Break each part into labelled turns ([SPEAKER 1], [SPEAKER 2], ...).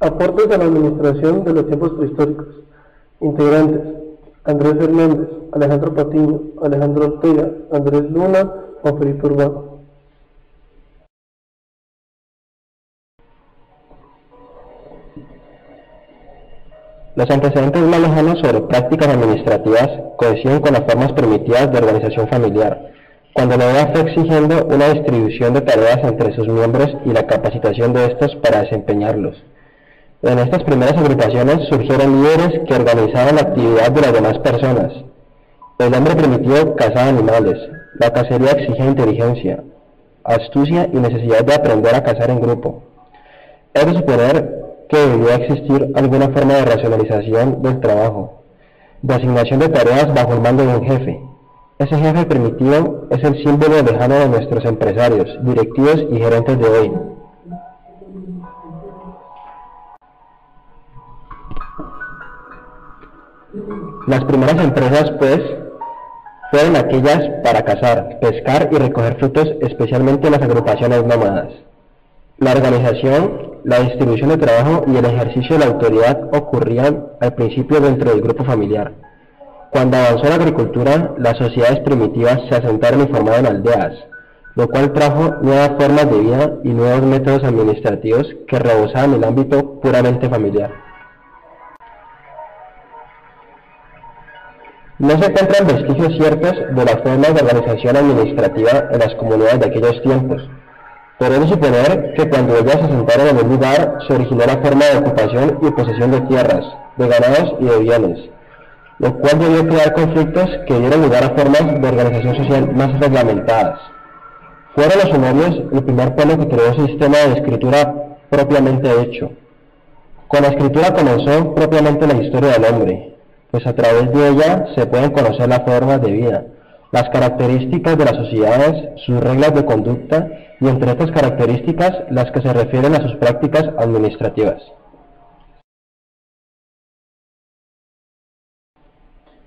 [SPEAKER 1] Aportes a la administración de los tiempos prehistóricos. Integrantes: Andrés Fernández, Alejandro Patiño, Alejandro Ortega, Andrés Luna, Juan Felipe Urbano.
[SPEAKER 2] Los antecedentes más lejanos sobre prácticas administrativas coinciden con las formas primitivas de organización familiar, cuando la idea fue exigiendo una distribución de tareas entre sus miembros y la capacitación de estos para desempeñarlos. En estas primeras agrupaciones surgieron líderes que organizaban la actividad de las demás personas. El hombre primitivo cazaba animales, la cacería exigía inteligencia, astucia y necesidad de aprender a cazar en grupo. Es de suponer que debería existir alguna forma de racionalización del trabajo, de asignación de tareas bajo el mando de un jefe. Ese jefe primitivo es el símbolo lejano de nuestros empresarios, directivos y gerentes de hoy. Las primeras empresas, pues, fueron aquellas para cazar, pescar y recoger frutos, especialmente las agrupaciones nómadas. La organización, la distribución de trabajo y el ejercicio de la autoridad ocurrían al principio dentro del grupo familiar. Cuando avanzó la agricultura, las sociedades primitivas se asentaron y formaron aldeas, lo cual trajo nuevas formas de vida y nuevos métodos administrativos que rebosaban el ámbito puramente familiar. No se encuentran vestigios ciertos de las formas de organización administrativa en las comunidades de aquellos tiempos. Podemos suponer que cuando ellas se asentaron en un lugar, se originó la forma de ocupación y posesión de tierras, de ganados y de bienes, lo cual debió crear conflictos que dieron lugar a formas de organización social más reglamentadas. Fueron los sumerios el primer pueblo que creó un sistema de escritura propiamente hecho. Con la escritura comenzó propiamente la historia del hombre, pues a través de ella se pueden conocer las formas de vida, las características de las sociedades, sus reglas de conducta y entre estas características las que se refieren a sus prácticas administrativas.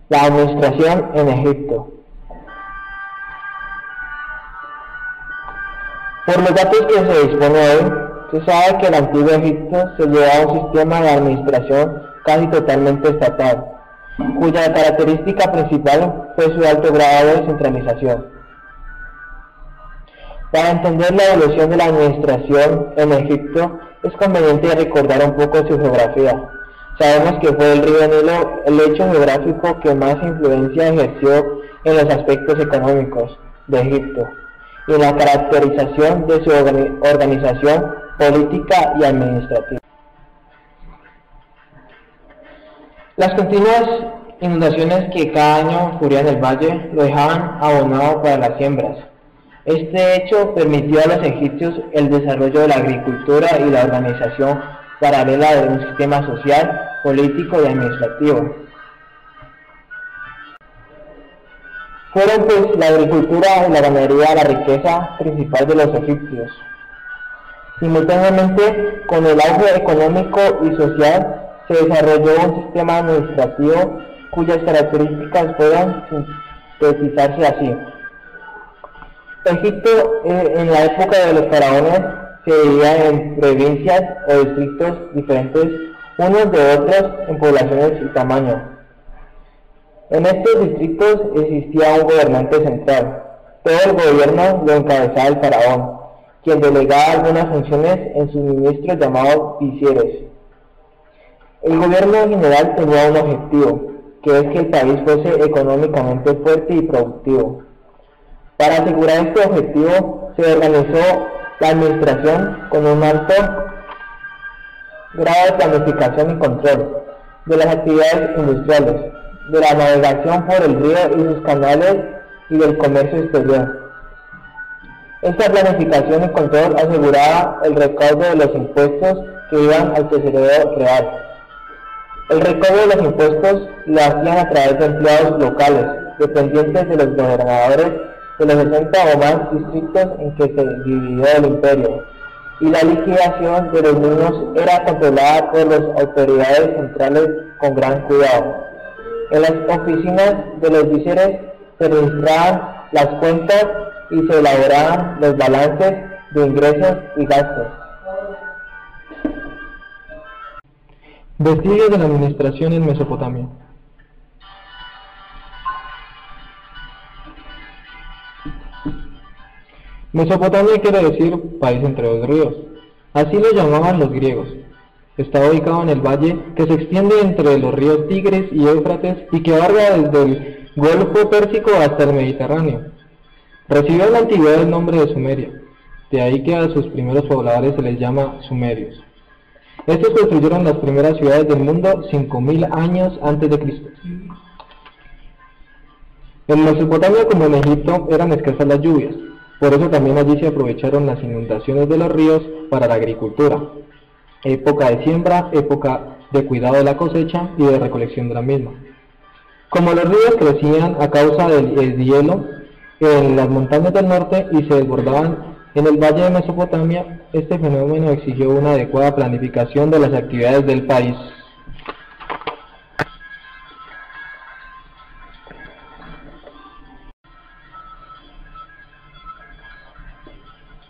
[SPEAKER 3] La administración en Egipto. Por los datos que se dispone hoy, se sabe que el antiguo Egipto se llevaba un sistema de administración casi totalmente estatal, cuya característica principal fue su alto grado de centralización. Para entender la evolución de la administración en Egipto, es conveniente recordar un poco su geografía. Sabemos que fue el río Nilo el hecho geográfico que más influencia ejerció en los aspectos económicos de Egipto y en la caracterización de su organización política y administrativa. Las continuas inundaciones que cada año ocurrían en el valle lo dejaban abonado para las siembras. Este hecho permitió a los egipcios el desarrollo de la agricultura y la organización paralela de un sistema social, político y administrativo. Fueron pues la agricultura y la ganadería la riqueza principal de los egipcios. Simultáneamente, con el auge económico y social, se desarrolló un sistema administrativo cuyas características pueden sintetizarse así. Egipto, en la época de los faraones, se dividía en provincias o distritos diferentes unos de otros en poblaciones y tamaño. En estos distritos existía un gobernante central. Todo el gobierno lo encabezaba el faraón, quien delegaba algunas funciones en sus ministros llamados visires. El gobierno en general tenía un objetivo, que es que el país fuese económicamente fuerte y productivo. Para asegurar este objetivo, se organizó la administración con un alto grado de planificación y control de las actividades industriales, de la navegación por el río y sus canales y del comercio exterior. Esta planificación y control aseguraba el recaudo de los impuestos que iban al tesorero real. El recaudo de los impuestos lo hacían a través de empleados locales, dependientes de los gobernadores de los 60 o más distritos en que se dividió el imperio, y la liquidación de los mismos era controlada por las autoridades centrales con gran cuidado. En las oficinas de los visires se registraban las cuentas y se elaboraban los balances de ingresos y gastos.
[SPEAKER 4] Vestigios de la administración en Mesopotamia. Mesopotamia quiere decir país entre dos ríos. Así lo llamaban los griegos. Está ubicado en el valle que se extiende entre los ríos Tigris y Éufrates y que abarca desde el Golfo Pérsico hasta el Mediterráneo. Recibió en la antigüedad el nombre de Sumeria, de ahí que a sus primeros pobladores se les llama sumerios. Estos construyeron las primeras ciudades del mundo 5000 años antes de Cristo. En Mesopotamia, como en Egipto, eran escasas las lluvias, por eso también allí se aprovecharon las inundaciones de los ríos para la agricultura. Época de siembra, época de cuidado de la cosecha y de recolección de la misma. Como los ríos crecían a causa del deshielo en las montañas del norte y se desbordaban en el valle de Mesopotamia, este fenómeno exigió una adecuada planificación de las actividades del país.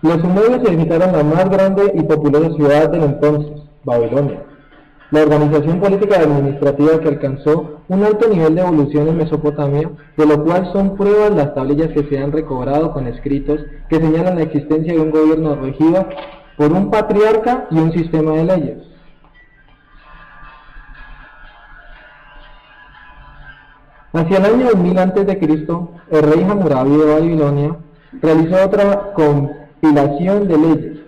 [SPEAKER 4] Los sumerios edificaron la más grande y populosa ciudad del entonces, Babilonia. La organización política y administrativa que alcanzó un alto nivel de evolución en Mesopotamia, de lo cual son pruebas las tablillas que se han recobrado con escritos que señalan la existencia de un gobierno regido por un patriarca y un sistema de leyes. Hacia el año 2000 a.C., el rey Hammurabi de Babilonia realizó otra compilación de leyes,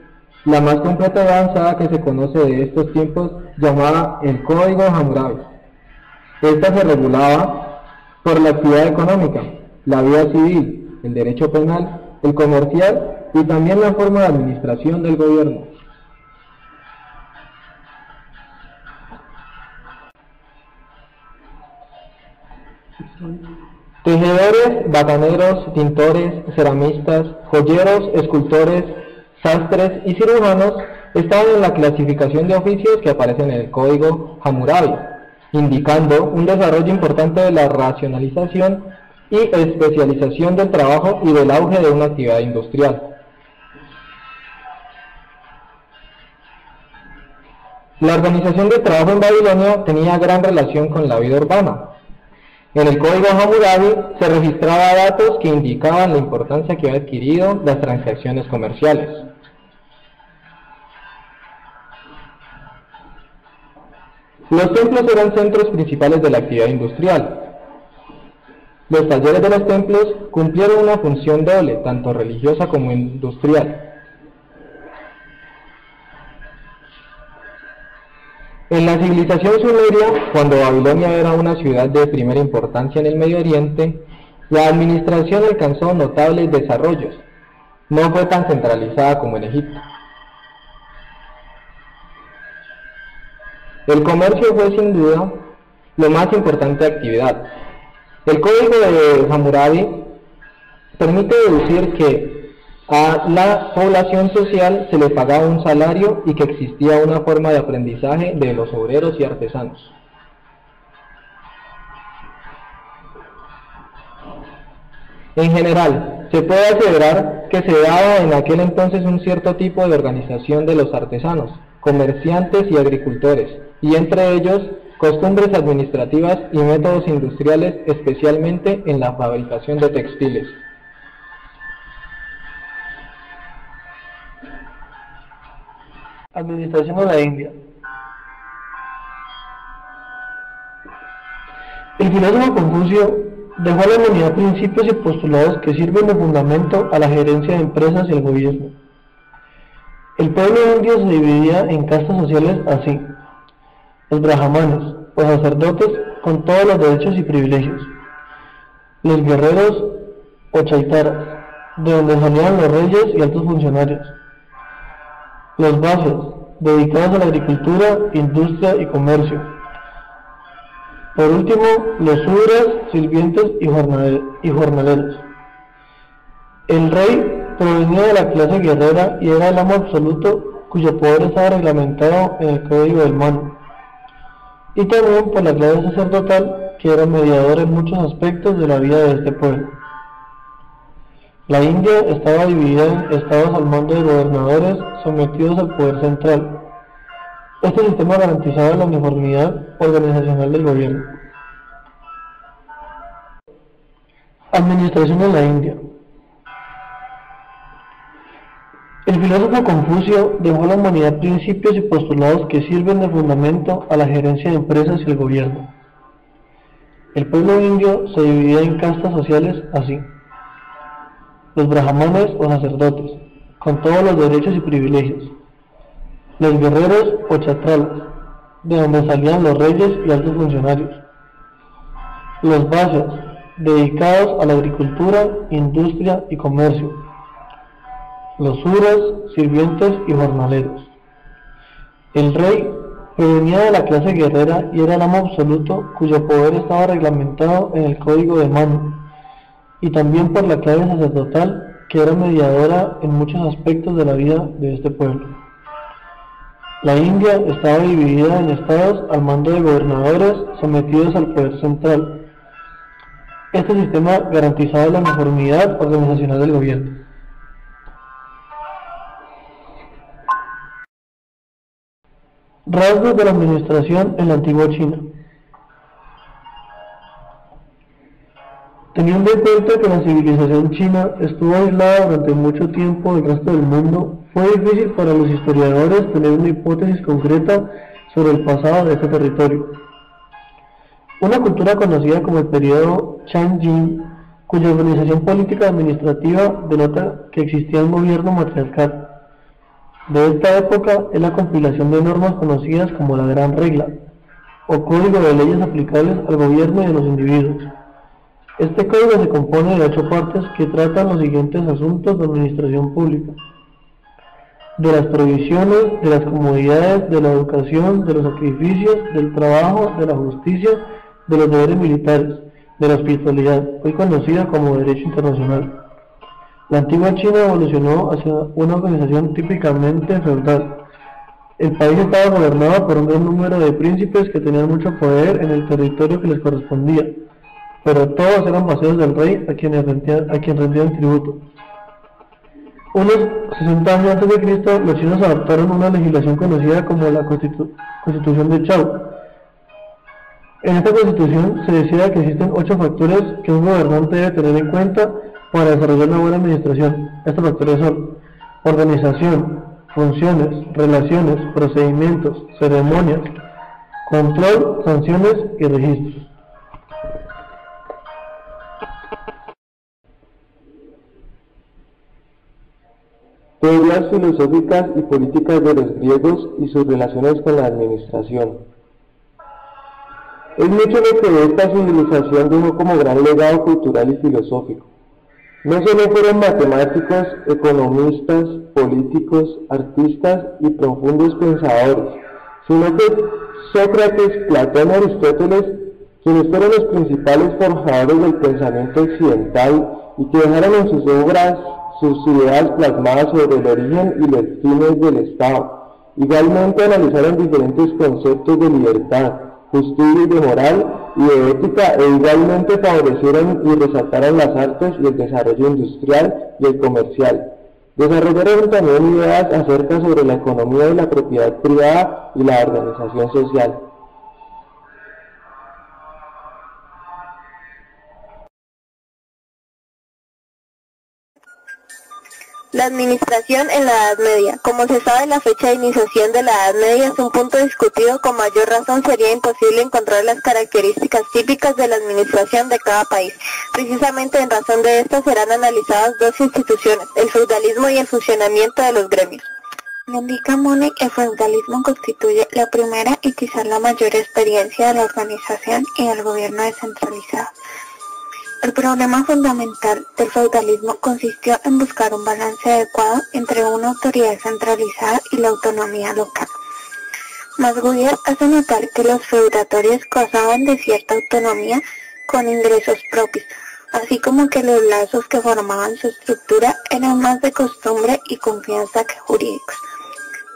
[SPEAKER 4] la más completa y avanzada que se conoce de estos tiempos, llamada el Código Hammurabi. Esta se regulaba por la actividad económica, la vida civil, el derecho penal, el comercial y también la forma de administración del gobierno. Tejedores, bataneros, tintores, ceramistas, joyeros, escultores, sastres y cirujanos estaban en la clasificación de oficios que aparecen en el Código Hammurabi, indicando un desarrollo importante de la racionalización y especialización del trabajo y del auge de una actividad industrial. La organización del trabajo en Babilonia tenía gran relación con la vida urbana. En el Código Hammurabi se registraba datos que indicaban la importancia que había adquirido las transacciones comerciales. Los templos eran centros principales de la actividad industrial. Los talleres de los templos cumplieron una función doble, tanto religiosa como industrial. En la civilización sumeria, cuando Babilonia era una ciudad de primera importancia en el Medio Oriente, la administración alcanzó notables desarrollos. No fue tan centralizada como en Egipto. El comercio fue sin duda la más importante actividad. El Código de Hammurabi permite deducir que a la población social se le pagaba un salario y que existía una forma de aprendizaje de los obreros y artesanos. En general, se puede aseverar que se daba en aquel entonces un cierto tipo de organización de los artesanos, comerciantes y agricultores, y entre ellos costumbres administrativas y métodos industriales, especialmente en la fabricación de textiles.
[SPEAKER 1] Administración en la India. El filósofo Confucio dejó a la humanidad principios y postulados que sirven de fundamento a la gerencia de empresas y el gobierno. El pueblo indio se dividía en castas sociales así: los brahmanes, o sacerdotes con todos los derechos y privilegios; los guerreros o chaitaras, de donde salían los reyes y altos funcionarios; los vases, dedicados a la agricultura, industria y comercio; por último, los sudras, sirvientes y jornaleros. El rey provenía de la clase guerrera y era el amo absoluto, cuyo poder estaba reglamentado en el Código del Manu, y también por la clase sacerdotal, que era mediador en muchos aspectos de la vida de este pueblo. La India estaba dividida en estados al mando de gobernadores sometidos al poder central, Este sistema garantizaba la uniformidad organizacional del gobierno. Administración en la India. El filósofo Confucio dejó a la humanidad principios y postulados que sirven de fundamento a la gerencia de empresas y el gobierno. El pueblo indio se dividía en castas sociales así: los brahmanes o sacerdotes, con todos los derechos y privilegios; los guerreros o chatralas, de donde salían los reyes y altos funcionarios; los vasyas, dedicados a la agricultura, industria y comercio; los suras, sirvientes y jornaleros. El rey provenía de la clase guerrera y era el amo absoluto, cuyo poder estaba reglamentado en el código de Manu, y también por la clase sacerdotal, que era mediadora en muchos aspectos de la vida de este pueblo. La India estaba dividida en estados al mando de gobernadores sometidos al poder central. Este sistema garantizaba la uniformidad organizacional del gobierno. Rasgos de la administración en la antigua China. Teniendo en cuenta que la civilización china estuvo aislada durante mucho tiempo del resto del mundo, fue difícil para los historiadores tener una hipótesis concreta sobre el pasado de este territorio. Una cultura conocida como el periodo Chang-Jin, cuya organización política y administrativa denota que existía un gobierno matriarcal. De esta época es la compilación de normas conocidas como la Gran Regla, o código de leyes aplicables al gobierno y a los individuos. Este código se compone de 8 partes que tratan los siguientes asuntos de administración pública: de las provisiones, de las comodidades, de la educación, de los sacrificios, del trabajo, de la justicia, de los deberes militares, de la hospitalidad, hoy conocida como derecho internacional. La antigua China evolucionó hacia una organización típicamente feudal. El país estaba gobernado por un gran número de príncipes que tenían mucho poder en el territorio que les correspondía, pero todos eran vasallos del rey a quien rendían tributo. Unos 60 años antes de Cristo, los chinos adoptaron una legislación conocida como la Constitución de Chao. En esta constitución se decía que existen 8 factores que un gobernante debe tener en cuenta para desarrollar una buena administración. Estos factores son: organización, funciones, relaciones, procedimientos, ceremonias, control, sanciones y registros.
[SPEAKER 5] Teorías filosóficas y políticas de los griegos y sus relaciones con la administración. Es mucho lo que esta civilización dejó como gran legado cultural y filosófico. No solo fueron matemáticos, economistas, políticos, artistas y profundos pensadores, sino que Sócrates, Platón y Aristóteles, quienes fueron los principales forjadores del pensamiento occidental y que dejaron en sus obras sus ideas plasmadas sobre el origen y los fines del Estado. Igualmente analizaron diferentes conceptos de libertad, justicia y de moral y de ética, e igualmente favorecieron y resaltaron las artes y el desarrollo industrial y el comercial. Desarrollaron también ideas acerca sobre la economía y la propiedad privada y la organización social.
[SPEAKER 6] La administración en la Edad Media. Como se sabe, la fecha de iniciación de la Edad Media es un punto discutido. Con mayor razón sería imposible encontrar las características típicas de la administración de cada país. Precisamente en razón de esto serán analizadas 2 instituciones, el feudalismo y el funcionamiento de los gremios. Indica Monet, el feudalismo constituye la primera y quizás la mayor experiencia de la organización y del gobierno descentralizado. El problema fundamental del feudalismo consistió en buscar un balance adecuado entre una autoridad centralizada y la autonomía local. Masguier hace notar que los feudatorios gozaban de cierta autonomía con ingresos propios, así como que los lazos que formaban su estructura eran más de costumbre y confianza que jurídicos.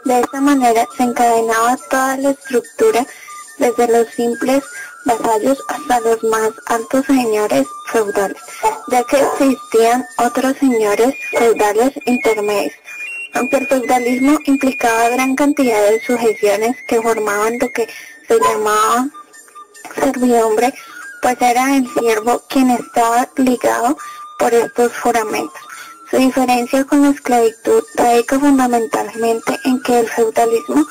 [SPEAKER 6] De esta manera se encadenaba toda la estructura, desde los simples vasallos hasta los más altos señores feudales, ya que existían otros señores feudales intermedios, Aunque el feudalismo implicaba gran cantidad de sujeciones que formaban lo que se llamaba servidumbre, pues era el siervo quien estaba ligado por estos juramentos. Su diferencia con la esclavitud radica fundamentalmente en que el feudalismo,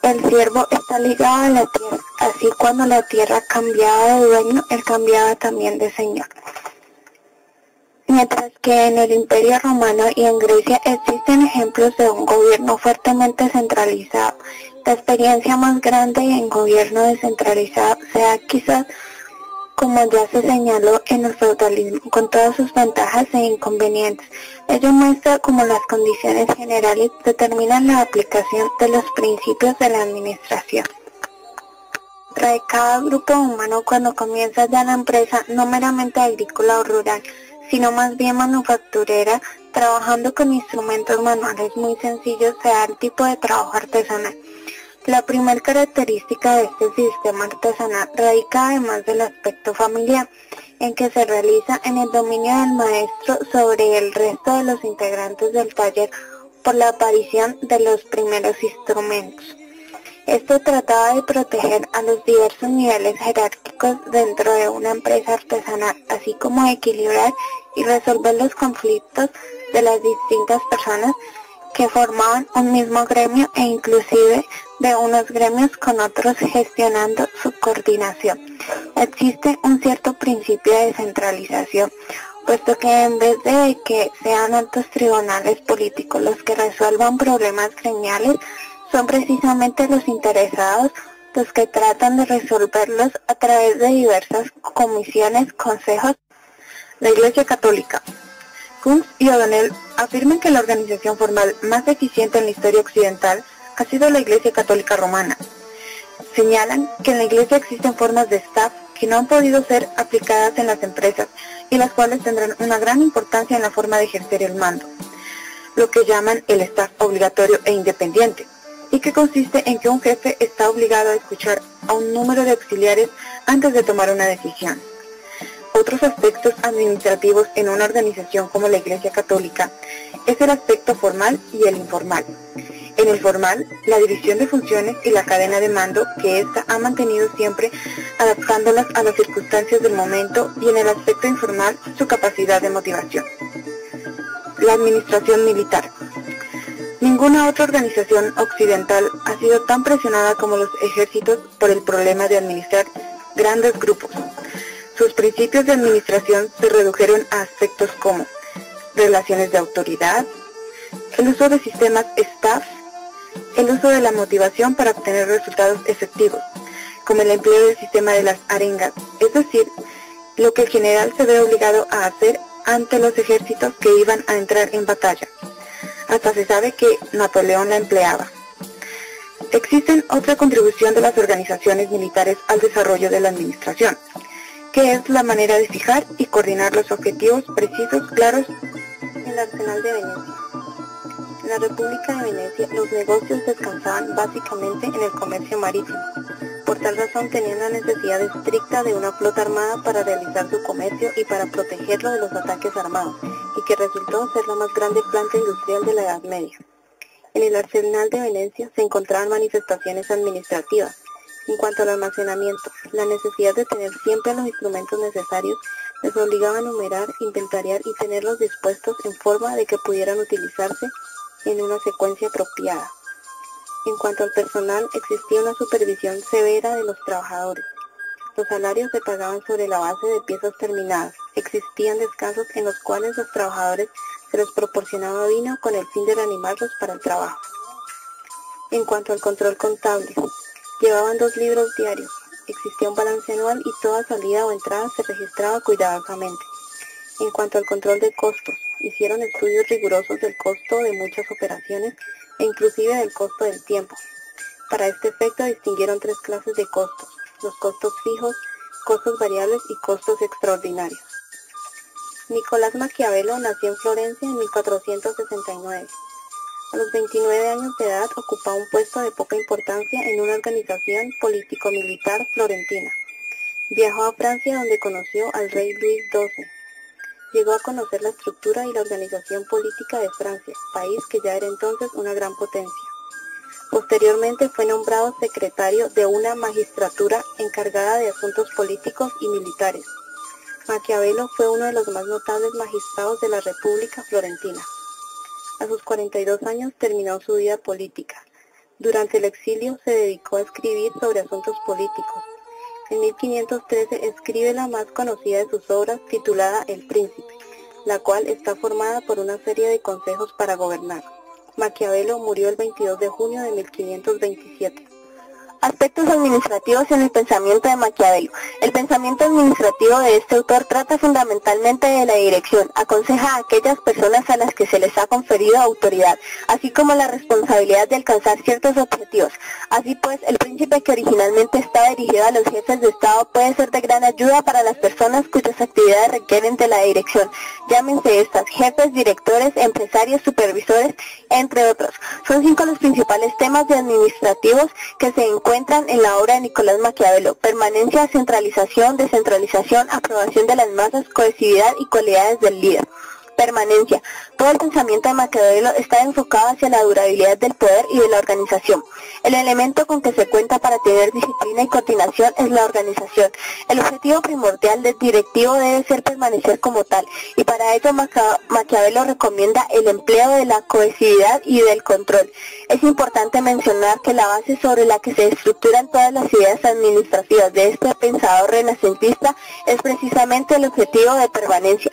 [SPEAKER 6] el siervo está ligado a la tierra, así cuando la tierra cambiaba de dueño, él cambiaba también de señor. Mientras que en el Imperio Romano y en Grecia existen ejemplos de un gobierno fuertemente centralizado. La experiencia más grande en gobierno descentralizado se da quizás, como ya se señaló, en el feudalismo, con todas sus ventajas e inconvenientes. Ello muestra cómo las condiciones generales determinan la aplicación de los principios de la administración. Trae cada grupo humano cuando comienza ya la empresa, no meramente agrícola o rural, sino más bien manufacturera, trabajando con instrumentos manuales muy sencillos, se da el tipo de trabajo artesanal. La primera característica de este sistema artesanal radica, además del aspecto familiar, en que se realiza en el dominio del maestro sobre el resto de los integrantes del taller por la aparición de los primeros instrumentos. Esto trataba de proteger a los diversos niveles jerárquicos dentro de una empresa artesanal, así como equilibrar y resolver los conflictos de las distintas personas que formaban un mismo gremio e inclusive de unos gremios con otros, gestionando su coordinación. Existe un cierto principio de descentralización, puesto que en vez de que sean altos tribunales políticos los que resuelvan problemas gremiales, son precisamente los interesados los que tratan de resolverlos a través de diversas comisiones, consejos. La Iglesia Católica. Kunz y O'Donnell afirman que la organización formal más eficiente en la historia occidental ha sido la Iglesia Católica Romana. Señalan que en la Iglesia existen formas de staff que no han podido ser aplicadas en las empresas y las cuales tendrán una gran importancia en la forma de ejercer el mando, lo que llaman el staff obligatorio e independiente, y que consiste en que un jefe está obligado a escuchar a un número de auxiliares antes de tomar una decisión. Otros aspectos administrativos en una organización como la Iglesia Católica es el aspecto formal y el informal. En el formal, la división de funciones y la cadena de mando que ésta ha mantenido siempre, adaptándolas a las circunstancias del momento, y en el aspecto informal, su capacidad de motivación. La administración militar. Ninguna otra organización occidental ha sido tan presionada como los ejércitos por el problema de administrar grandes grupos. Sus principios de administración se redujeron a aspectos como relaciones de autoridad, el uso de sistemas staff, el uso de la motivación para obtener resultados efectivos, como el empleo del sistema de las arengas, es decir, lo que el general se ve obligado a hacer ante los ejércitos que iban a entrar en batalla. Hasta se sabe que Napoleón la empleaba. Existe otra contribución de las organizaciones militares al desarrollo de la administración, que es la manera de fijar y coordinar los objetivos precisos, claros. El Arsenal de Venecia. En la República de Venecia, los negocios descansaban básicamente en el comercio marítimo. Por tal razón tenían la necesidad estricta de una flota armada para realizar su comercio y para protegerlo de los ataques armados, y que resultó ser la más grande planta industrial de la Edad Media. En el Arsenal de Venecia se encontraban manifestaciones administrativas. En cuanto al almacenamiento, la necesidad de tener siempre los instrumentos necesarios les obligaba a numerar, inventariar y tenerlos dispuestos en forma de que pudieran utilizarse en una secuencia apropiada. En cuanto al personal, existía una supervisión severa de los trabajadores. Los salarios se pagaban sobre la base de piezas terminadas. Existían descansos en los cuales los trabajadores se les proporcionaba vino con el fin de reanimarlos para el trabajo. En cuanto al control contable, llevaban 2 libros diarios. Existía un balance anual y toda salida o entrada se registraba cuidadosamente. En cuanto al control de costos, hicieron estudios rigurosos del costo de muchas operaciones e inclusive del costo del tiempo. Para este efecto distinguieron 3 clases de costos: los costos fijos, costos variables y costos extraordinarios. Nicolás Maquiavelo nació en Florencia en 1469. A los 29 años de edad ocupaba un puesto de poca importancia en una organización político-militar florentina. Viajó a Francia, donde conoció al rey Luis XII. llegó a conocer la estructura y la organización política de Francia, país que ya era entonces una gran potencia. Posteriormente fue nombrado secretario de una magistratura encargada de asuntos políticos y militares. Maquiavelo fue uno de los más notables magistrados de la República Florentina. A sus 42 años terminó su vida política. Durante el exilio se dedicó a escribir sobre asuntos políticos. En 1513 escribe la más conocida de sus obras, titulada El Príncipe, la cual está formada por una serie de consejos para gobernar. Maquiavelo murió el 22 de junio de 1527. Aspectos administrativos en el pensamiento de Maquiavelo. El pensamiento administrativo de este autor trata fundamentalmente de la dirección, aconseja a aquellas personas a las que se les ha conferido autoridad, así como la responsabilidad de alcanzar ciertos objetivos. Así pues, el príncipe que originalmente estaba dirigido a los jefes de Estado puede ser de gran ayuda para las personas cuyas actividades requieren de la dirección, llámense estas jefes, directores, empresarios, supervisores, entre otros. Son 5 los principales temas de administrativos que se encuentran en la obra de Nicolás Maquiavelo: permanencia, centralización, descentralización, aprobación de las masas, cohesividad y cualidades del líder. Permanencia. Todo el pensamiento de Maquiavelo está enfocado hacia la durabilidad del poder y de la organización. El elemento con que se cuenta para tener disciplina y coordinación es la organización. El objetivo primordial del directivo debe ser permanecer como tal, y para ello Maquiavelo recomienda el empleo de la cohesividad y del control. Es importante mencionar que la base sobre la que se estructuran todas las ideas administrativas de este pensador renacentista es precisamente el objetivo de permanencia.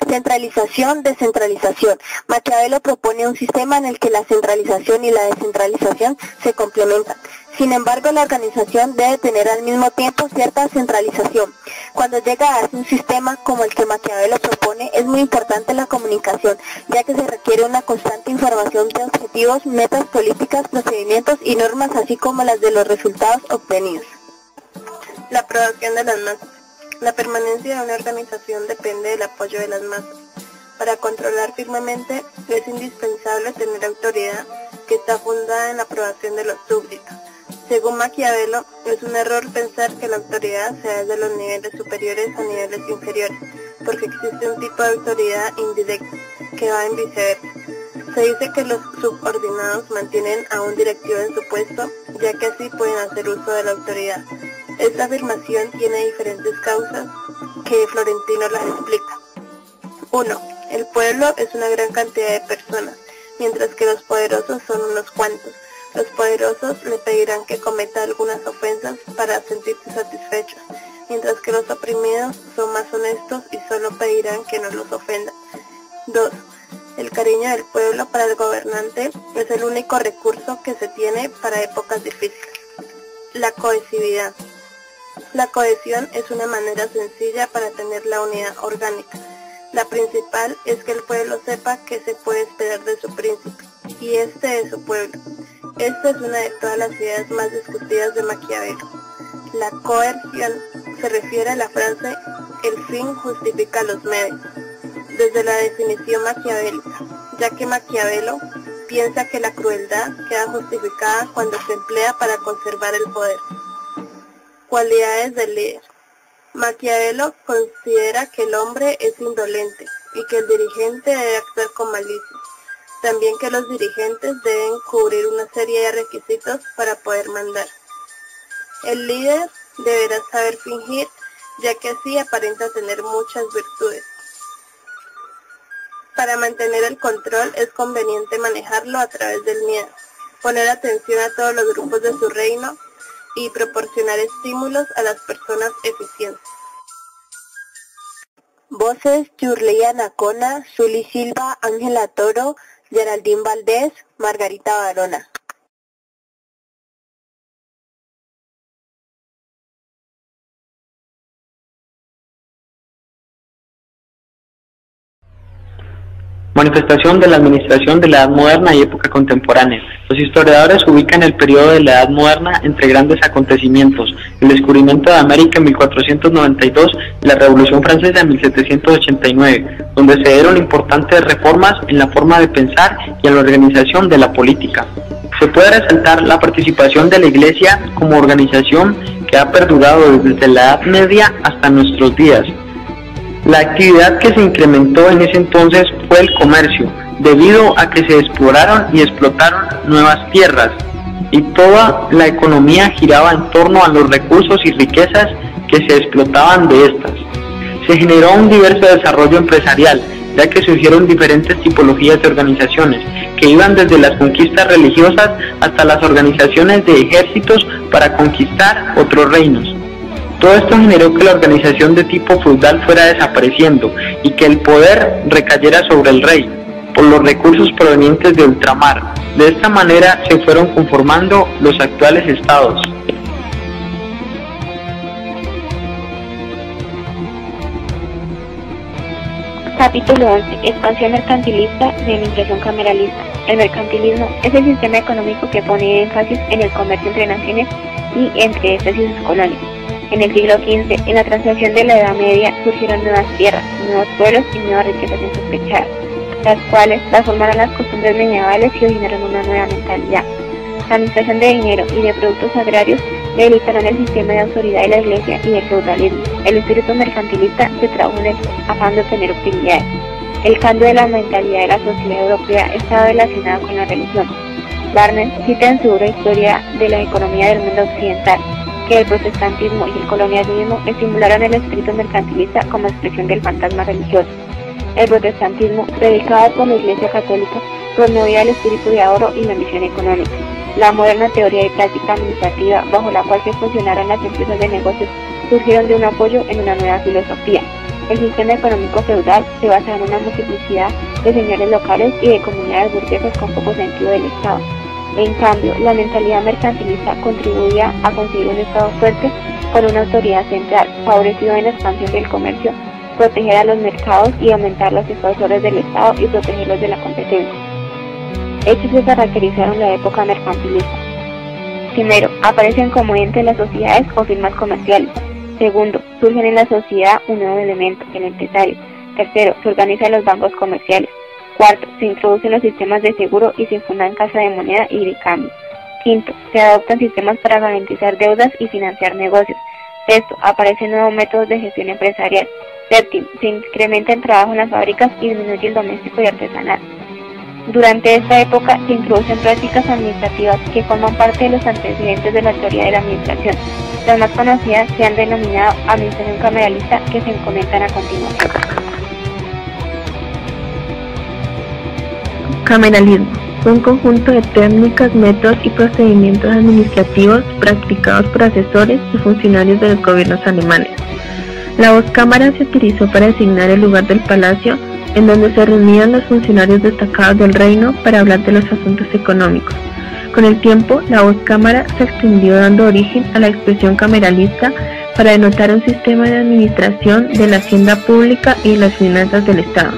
[SPEAKER 6] Centralización, descentralización. Maquiavelo propone un sistema en el que la centralización y la descentralización se complementan. Sin embargo, la organización debe tener al mismo tiempo cierta centralización. Cuando llega a darse un sistema como el que Maquiavelo propone, es muy importante la comunicación, ya que se requiere una constante información de objetivos, metas políticas, procedimientos y normas, así como las de los resultados obtenidos. La aprobación de las masas. La permanencia de una organización depende del apoyo de las masas. Para controlar firmemente es indispensable tener autoridad que está fundada en la aprobación de los súbditos. Según Maquiavelo, es un error pensar que la autoridad sea de los niveles superiores a niveles inferiores, porque existe un tipo de autoridad indirecta, que va en viceversa. Se dice que los subordinados mantienen a un directivo en su puesto, ya que así pueden hacer uso de la autoridad. Esta afirmación tiene diferentes causas que Florentino las explica. 1. El pueblo es una gran cantidad de personas, mientras que los poderosos son unos cuantos. Los poderosos le pedirán que cometa algunas ofensas para sentirse satisfechos, mientras que los oprimidos son más honestos y solo pedirán que no los ofendan. 2. El cariño del pueblo para el gobernante es el único recurso que se tiene para épocas difíciles. La cohesividad. La cohesión es una manera sencilla para tener la unidad orgánica. La principal es que el pueblo sepa qué se puede esperar de su príncipe, y este es su pueblo. Esta es una de todas las ideas más discutidas de Maquiavelo. La coerción se refiere a la frase «el fin justifica los medios», desde la definición maquiavélica, ya que Maquiavelo piensa que la crueldad queda justificada cuando se emplea para conservar el poder. Cualidades del líder. Maquiavelo considera que el hombre es indolente y que el dirigente debe actuar con malicia. También que los dirigentes deben cubrir una serie de requisitos para poder mandar. El líder deberá saber fingir, ya que así aparenta tener muchas virtudes. Para mantener el control es conveniente manejarlo a través del miedo, poner atención a todos los grupos de su reino y proporcionar estímulos a las personas eficientes. Voces: Yurley Anacona, Zully Silva, Ángela Toro, Geraldine Valdés, Margarita Barona.
[SPEAKER 7] Manifestación de la administración de la Edad Moderna y época contemporánea. Los historiadores ubican el periodo de la Edad Moderna entre grandes acontecimientos: el descubrimiento de América en 1492 y la Revolución Francesa en 1789, donde se dieron importantes reformas en la forma de pensar y en la organización de la política. Se puede resaltar la participación de la Iglesia como organización que ha perdurado desde la Edad Media hasta nuestros días. La actividad que se incrementó en ese entonces fue el comercio, debido a que se exploraron y explotaron nuevas tierras, y toda la economía giraba en torno a los recursos y riquezas que se explotaban de estas. Se generó un diverso desarrollo empresarial, ya que surgieron diferentes tipologías de organizaciones, que iban desde las conquistas religiosas hasta las organizaciones de ejércitos para conquistar otros reinos. Todo esto generó que la organización de tipo feudal fuera desapareciendo y que el poder recayera sobre el rey, por los recursos provenientes de ultramar. De esta manera se fueron conformando los actuales estados.
[SPEAKER 6] Capítulo 11. Expansión mercantilista de administración cameralista. El mercantilismo es el sistema económico que pone énfasis en el comercio entre naciones y entre estas y sus colonias. En el siglo XV, en la transición de la Edad Media, surgieron nuevas tierras, nuevos pueblos y nuevas riquezas insospechadas, las cuales transformaron las costumbres medievales y originaron una nueva mentalidad. La administración de dinero y de productos agrarios debilitaron el sistema de autoridad de la Iglesia y del feudalismo. El espíritu mercantilista se tradujo en el afán de obtener utilidades. El cambio de la mentalidad de la sociedad europea estaba relacionado con la religión. Barnes cita en su obra Historia de la economía del mundo occidental que el protestantismo y el colonialismo estimularon el espíritu mercantilista como expresión del fantasma religioso. El protestantismo, predicado por la Iglesia Católica, promovía el espíritu de ahorro y la ambición económica. La moderna teoría y práctica administrativa bajo la cual se funcionaron las empresas de negocios surgieron de un apoyo en una nueva filosofía. El sistema económico feudal se basa en una multiplicidad de señores locales y de comunidades burguesas con poco sentido del Estado. En cambio, la mentalidad mercantilista contribuía a conseguir un Estado fuerte con una autoridad central, favorecido en la expansión del comercio, proteger a los mercados y aumentar los esfuerzos del Estado y protegerlos de la competencia. Hechos que caracterizaron la época mercantilista. Primero, aparecen como ente las sociedades o firmas comerciales. Segundo, surgen en la sociedad un nuevo elemento, el empresario. Tercero, se organizan los bancos comerciales. Cuarto, se introducen los sistemas de seguro y se fundan casas de moneda y de cambio. Quinto, se adoptan sistemas para garantizar deudas y financiar negocios. Sexto, aparecen nuevos métodos de gestión empresarial. Séptimo, se incrementa el trabajo en las fábricas y disminuye el doméstico y artesanal. Durante esta época se introducen prácticas administrativas que forman parte de los antecedentes de la teoría de la administración. Las más conocidas se han denominado administración cameralista, que se comentan a continuación.
[SPEAKER 8] Cameralismo fue un conjunto de técnicas, métodos y procedimientos administrativos practicados por asesores y funcionarios de los gobiernos alemanes. La voz cámara se utilizó para designar el lugar del palacio en donde se reunían los funcionarios destacados del reino para hablar de los asuntos económicos. Con el tiempo, la voz cámara se extendió dando origen a la expresión cameralista para denotar un sistema de administración de la hacienda pública y de las finanzas del Estado.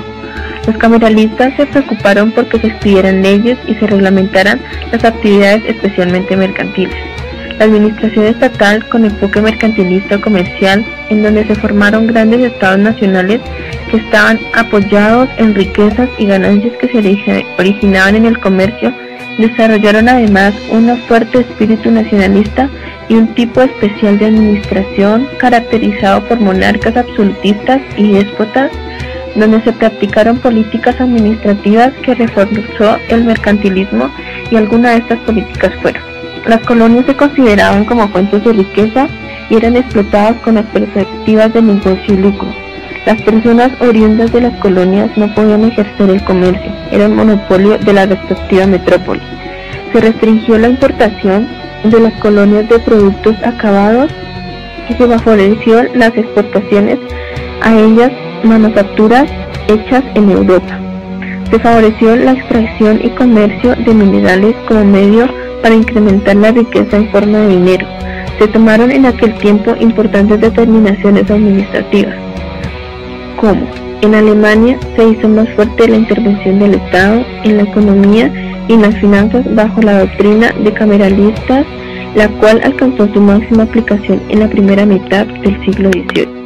[SPEAKER 8] Los cameralistas se preocuparon porque se expidieran leyes y se reglamentaran las actividades especialmente mercantiles. La administración estatal con enfoque mercantilista comercial, en donde se formaron grandes estados nacionales que estaban apoyados en riquezas y ganancias que se originaban en el comercio, desarrollaron además un fuerte espíritu nacionalista y un tipo especial de administración caracterizado por monarcas absolutistas y déspotas, donde se practicaron políticas administrativas que reforzó el mercantilismo, y algunas de estas políticas fueron: las colonias se consideraban como fuentes de riqueza y eran explotadas con las perspectivas de negocio y lucro. Las personas oriundas de las colonias no podían ejercer el comercio, era un monopolio de la respectiva metrópoli. Se restringió la importación de las colonias de productos acabados y se favoreció las exportaciones a ellas manufacturas hechas en Europa. Se favoreció la extracción y comercio de minerales como medio para incrementar la riqueza en forma de dinero. Se tomaron en aquel tiempo importantes determinaciones administrativas, como en Alemania se hizo más fuerte la intervención del Estado en la economía y en las finanzas bajo la doctrina de cameralistas, la cual alcanzó su máxima aplicación en la primera mitad del siglo XVIII.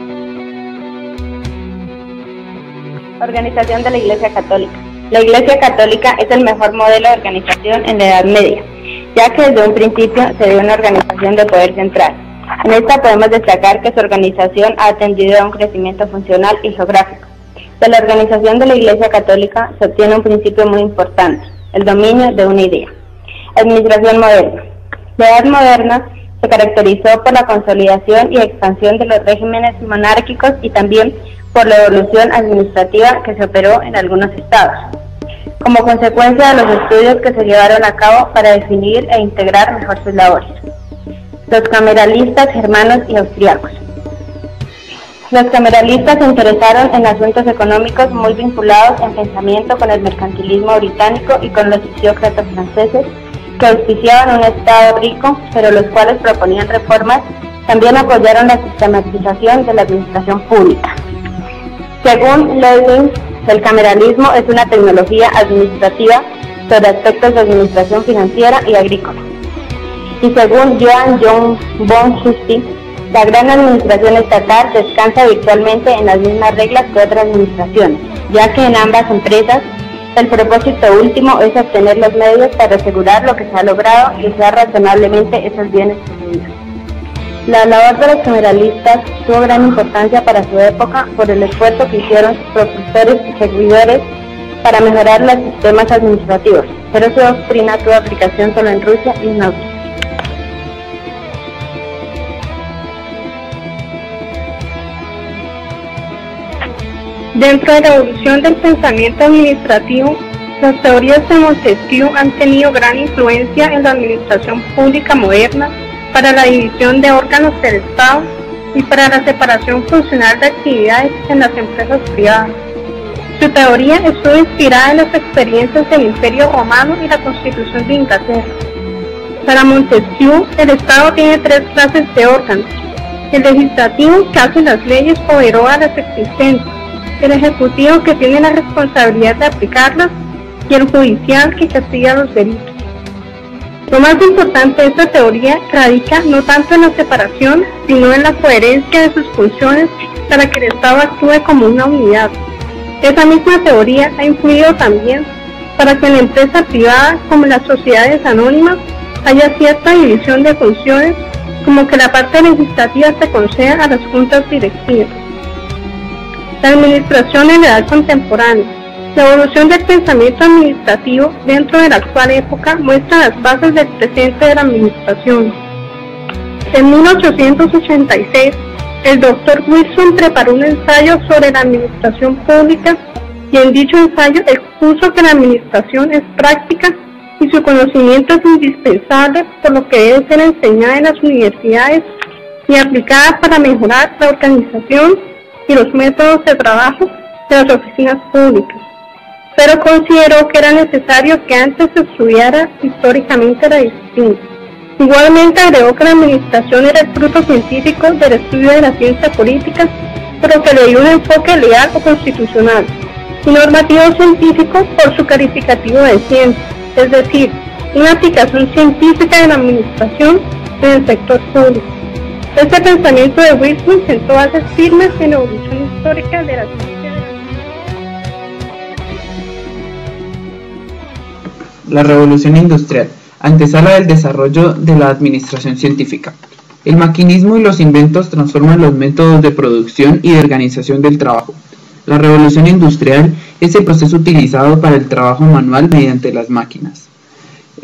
[SPEAKER 6] Organización de la Iglesia Católica. La Iglesia Católica es el mejor modelo de organización en la Edad Media, ya que desde un principio se dio una organización de poder central.
[SPEAKER 9] En esta podemos destacar que su organización ha atendido a un crecimiento funcional y geográfico. De la organización de la Iglesia Católica se obtiene un principio muy importante, el dominio de una idea. Administración moderna. La Edad Moderna se caracterizó por la consolidación y expansión de los regímenes monárquicos y también por la evolución administrativa que se operó en algunos estados, como consecuencia de los estudios que se llevaron a cabo para definir e integrar mejor sus labores. Los cameralistas germanos y austriacos. Los cameralistas se interesaron en asuntos económicos muy vinculados en pensamiento con el mercantilismo británico y con los fisiócratas franceses, que auspiciaban un Estado rico, pero los cuales proponían reformas. También apoyaron la sistematización de la administración pública. Según Lewin, el cameralismo es una tecnología administrativa sobre aspectos de administración financiera y agrícola. Y según Johann von Husting, la gran administración estatal descansa virtualmente en las mismas reglas que otras administraciones, ya que en ambas empresas el propósito último es obtener los medios para asegurar lo que se ha logrado y usar razonablemente esos bienes poseídos. La labor de los cameralistas tuvo gran importancia para su época por el esfuerzo que hicieron sus propulsores y seguidores para mejorar los sistemas administrativos, pero su doctrina tuvo aplicación solo en Rusia y en Austria.
[SPEAKER 8] Dentro de la evolución del pensamiento administrativo, las teorías de Montesquieu han tenido gran influencia en la administración pública moderna para la división de órganos del Estado y para la separación funcional de actividades en las empresas privadas. Su teoría estuvo inspirada en las experiencias del Imperio Romano y la Constitución de Inglaterra. Para Montesquieu, el Estado tiene tres clases de órganos: el legislativo, que hace las leyes o deroga las existentes; el ejecutivo, que tiene la responsabilidad de aplicarlas; y el judicial, que castiga los delitos. Lo más importante de esta teoría radica no tanto en la separación, sino en la coherencia de sus funciones para que el Estado actúe como una unidad. Esa misma teoría ha influido también para que en la empresa privada, como en las sociedades anónimas, haya cierta división de funciones, como que la parte legislativa se conceda a las juntas directivas. La administración en la edad contemporánea. La evolución del pensamiento administrativo dentro de la actual época muestra las bases del presente de la administración. En 1886, el Dr. Wilson preparó un ensayo sobre la administración pública y en dicho ensayo expuso que la administración es práctica y su conocimiento es indispensable, por lo que debe ser enseñada en las universidades y aplicada para mejorar la organización y los métodos de trabajo de las oficinas públicas. Pero consideró que era necesario que antes se estudiara históricamente la disciplina. Igualmente agregó que la administración era el fruto científico del estudio de la ciencia política, pero que le dio un enfoque legal o constitucional, y normativo científico por su calificativo de ciencia, es decir, una aplicación científica de la administración en el sector público. Este pensamiento de Wilson sentó bases firmes en la evolución histórica de la ciencia.
[SPEAKER 10] La revolución industrial, antesala del desarrollo de la administración científica. El maquinismo y los inventos transforman los métodos de producción y de organización del trabajo. La revolución industrial es el proceso utilizado para el trabajo manual mediante las máquinas.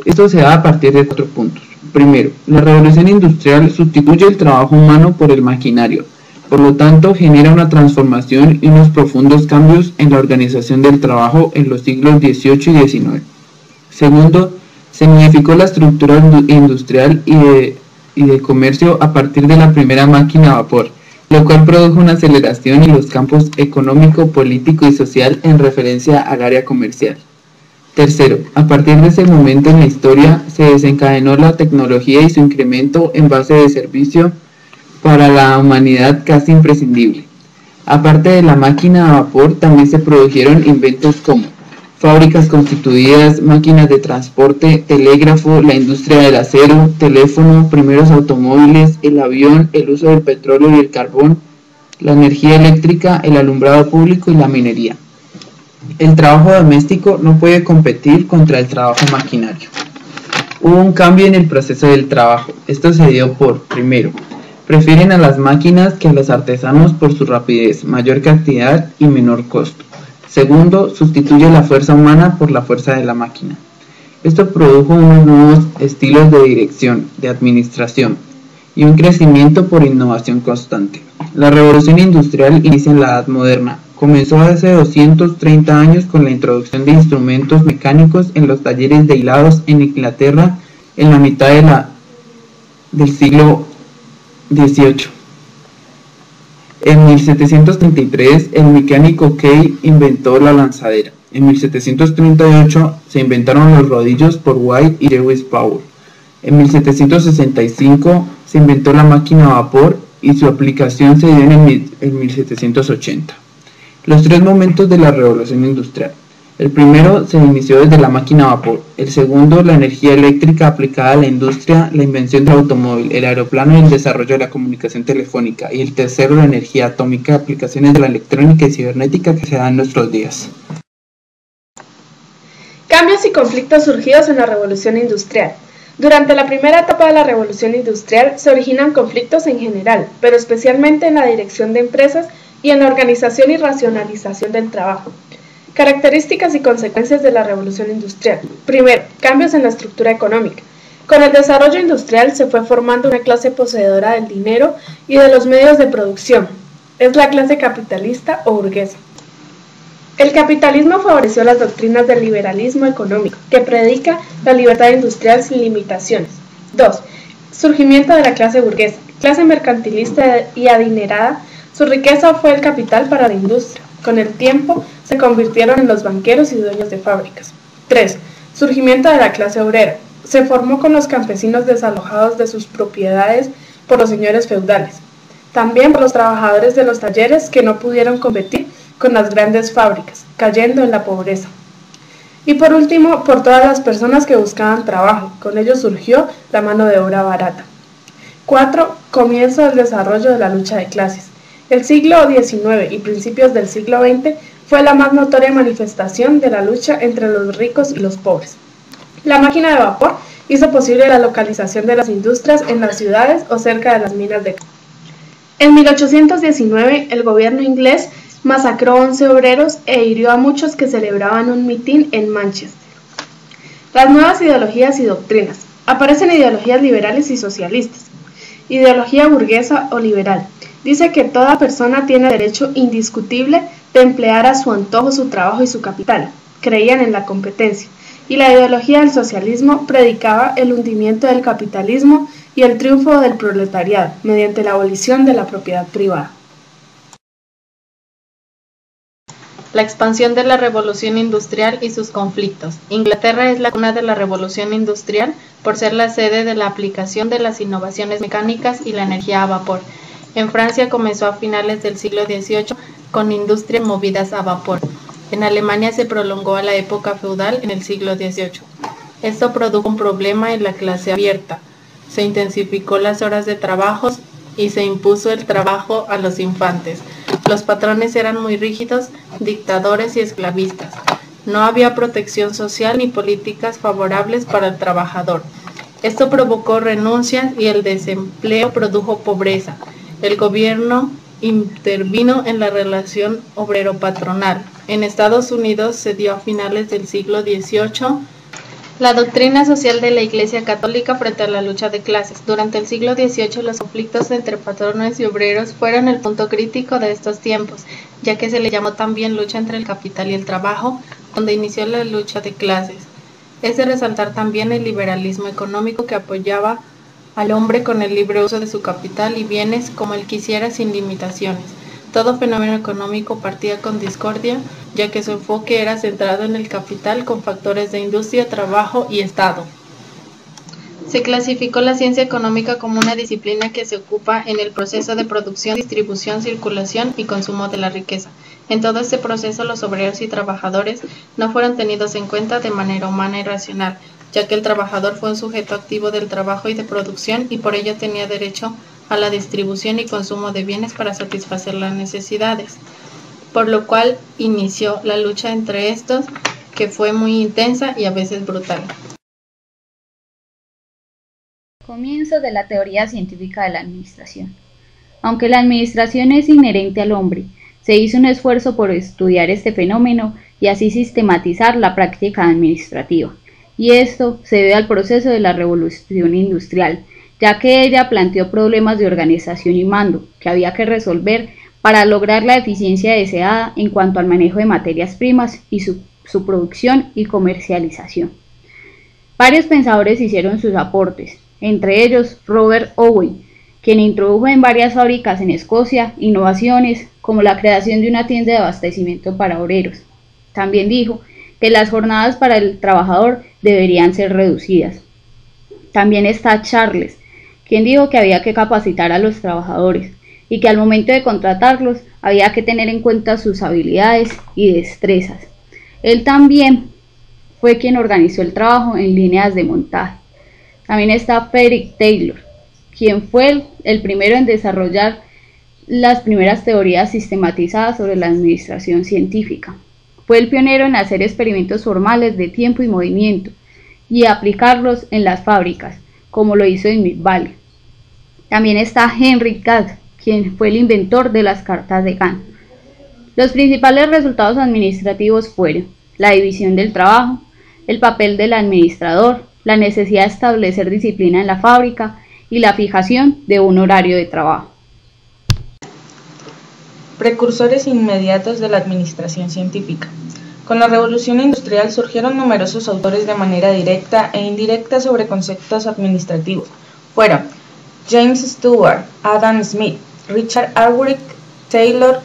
[SPEAKER 10] Esto se da a partir de 4 puntos. Primero, la revolución industrial sustituye el trabajo humano por el maquinario. Por lo tanto, genera una transformación y unos profundos cambios en la organización del trabajo en los siglos XVIII y XIX. Segundo, se modificó la estructura industrial y de comercio a partir de la primera máquina a vapor, lo cual produjo una aceleración en los campos económico, político y social en referencia al área comercial. Tercero, a partir de ese momento en la historia se desencadenó la tecnología y su incremento en base de servicio para la humanidad casi imprescindible. Aparte de la máquina a vapor, también se produjeron inventos como fábricas constituidas, máquinas de transporte, telégrafo, la industria del acero, teléfono, primeros automóviles, el avión, el uso del petróleo y el carbón, la energía eléctrica, el alumbrado público y la minería. El trabajo doméstico no puede competir contra el trabajo maquinario. Hubo un cambio en el proceso del trabajo. Esto se dio por, primero, Prefieren a las máquinas que a los artesanos por su rapidez, mayor cantidad y menor costo. Segundo, sustituye la fuerza humana por la fuerza de la máquina. Esto produjo unos nuevos estilos de dirección, de administración y un crecimiento por innovación constante. La revolución industrial inicia en la Edad Moderna. Comenzó hace 230 años con la introducción de instrumentos mecánicos en los talleres de hilados en Inglaterra en la mitad del siglo XVIII. En 1733, el mecánico Kay inventó la lanzadera. En 1738 se inventaron los rodillos por White y Lewis Powell. En 1765 se inventó la máquina a vapor y su aplicación se dio en 1780. Los tres momentos de la revolución industrial. El primero se inició desde la máquina a vapor, el segundo la energía eléctrica aplicada a la industria, la invención del automóvil, el aeroplano y el desarrollo de la comunicación telefónica, y el tercero la energía atómica, aplicaciones de la electrónica y cibernética que se dan en nuestros días.
[SPEAKER 11] Cambios y conflictos surgidos en la revolución industrial. Durante la primera etapa de la revolución industrial se originan conflictos en general, pero especialmente en la dirección de empresas y en la organización y racionalización del trabajo. Características y consecuencias de la revolución industrial. Primero, cambios en la estructura económica. Con el desarrollo industrial se fue formando una clase poseedora del dinero y de los medios de producción. Es la clase capitalista o burguesa. El capitalismo favoreció las doctrinas del liberalismo económico, que predica la libertad industrial sin limitaciones. 2. Surgimiento de la clase burguesa, clase mercantilista y adinerada. Su riqueza fue el capital para la industria. Con el tiempo se convirtieron en los banqueros y dueños de fábricas. 3. Surgimiento de la clase obrera. Se formó con los campesinos desalojados de sus propiedades por los señores feudales. También por los trabajadores de los talleres que no pudieron competir con las grandes fábricas, cayendo en la pobreza. Y por último, por todas las personas que buscaban trabajo. Con ello surgió la mano de obra barata. 4. Comienzo del desarrollo de la lucha de clases. El siglo XIX y principios del siglo XX fue la más notoria manifestación de la lucha entre los ricos y los pobres. La máquina de vapor hizo posible la localización de las industrias en las ciudades o cerca de las minas de carbón. En 1819, el gobierno inglés masacró 11 obreros e hirió a muchos que celebraban un mitin en Manchester. Las nuevas ideologías y doctrinas. Aparecen ideologías liberales y socialistas. Ideología burguesa o liberal. Dice que toda persona tiene derecho indiscutible de emplear a su antojo su trabajo y su capital. Creían en la competencia. Y la ideología del socialismo predicaba el hundimiento del capitalismo y el triunfo del proletariado mediante la abolición de la propiedad privada.
[SPEAKER 12] La expansión de la revolución industrial y sus conflictos. Inglaterra es la cuna de la revolución industrial por ser la sede de la aplicación de las innovaciones mecánicas y la energía a vapor. En Francia comenzó a finales del siglo XVIII con industrias movidas a vapor. En Alemania se prolongó a la época feudal en el siglo XVIII. Esto produjo un problema en la clase abierta. Se intensificó las horas de trabajo y se impuso el trabajo a los infantes. Los patrones eran muy rígidos, dictadores y esclavistas. No había protección social ni políticas favorables para el trabajador. Esto provocó renuncias y el desempleo produjo pobreza. El gobierno intervino en la relación obrero-patronal. En Estados Unidos se dio a finales del siglo XVIII la doctrina social de la Iglesia Católica frente a la lucha de clases. Durante el siglo XVIII los conflictos entre patrones y obreros fueron el punto crítico de estos tiempos, ya que se le llamó también lucha entre el capital y el trabajo, donde inició la lucha de clases. Es de resaltar también el liberalismo económico que apoyaba al hombre con el libre uso de su capital y bienes como él quisiera sin limitaciones. Todo fenómeno económico partía con discordia, ya que su enfoque era centrado en el capital con factores de industria, trabajo y Estado. Se clasificó la ciencia económica como una disciplina que se ocupa en el proceso de producción, distribución, circulación y consumo de la riqueza. En todo este proceso los obreros y trabajadores no fueron tenidos en cuenta de manera humana y racional, ya que el trabajador fue un sujeto activo del trabajo y de producción y por ello tenía derecho a la distribución y consumo de bienes para satisfacer las necesidades, por lo cual inició la lucha entre estos, que fue muy intensa y a veces brutal.
[SPEAKER 13] Comienzo de la teoría científica de la administración. Aunque la administración es inherente al hombre, se hizo un esfuerzo por estudiar este fenómeno y así sistematizar la práctica administrativa. Y esto se debe al proceso de la revolución industrial, ya que ella planteó problemas de organización y mando que había que resolver para lograr la eficiencia deseada en cuanto al manejo de materias primas y su producción y comercialización. Varios pensadores hicieron sus aportes, entre ellos Robert Owen, quien introdujo en varias fábricas en Escocia innovaciones como la creación de una tienda de abastecimiento para obreros. También dijo que las jornadas para el trabajador deberían ser reducidas. También está Charles, quien dijo que había que capacitar a los trabajadores y que al momento de contratarlos había que tener en cuenta sus habilidades y destrezas. Él también fue quien organizó el trabajo en líneas de montaje. También está Frederick Taylor, quien fue el primero en desarrollar las primeras teorías sistematizadas sobre la administración científica. Fue el pionero en hacer experimentos formales de tiempo y movimiento y aplicarlos en las fábricas, como lo hizo en Mid Valley. También está Henry Gantt, quien fue el inventor de las cartas de Gantt. Los principales resultados administrativos fueron la división del trabajo, el papel del administrador, la necesidad de establecer disciplina en la fábrica y la fijación de un horario de trabajo.
[SPEAKER 14] Precursores inmediatos de la administración científica. Con la revolución industrial surgieron numerosos autores de manera directa e indirecta sobre conceptos administrativos. Fueron James Stewart, Adam Smith, Richard Arkwright, Taylor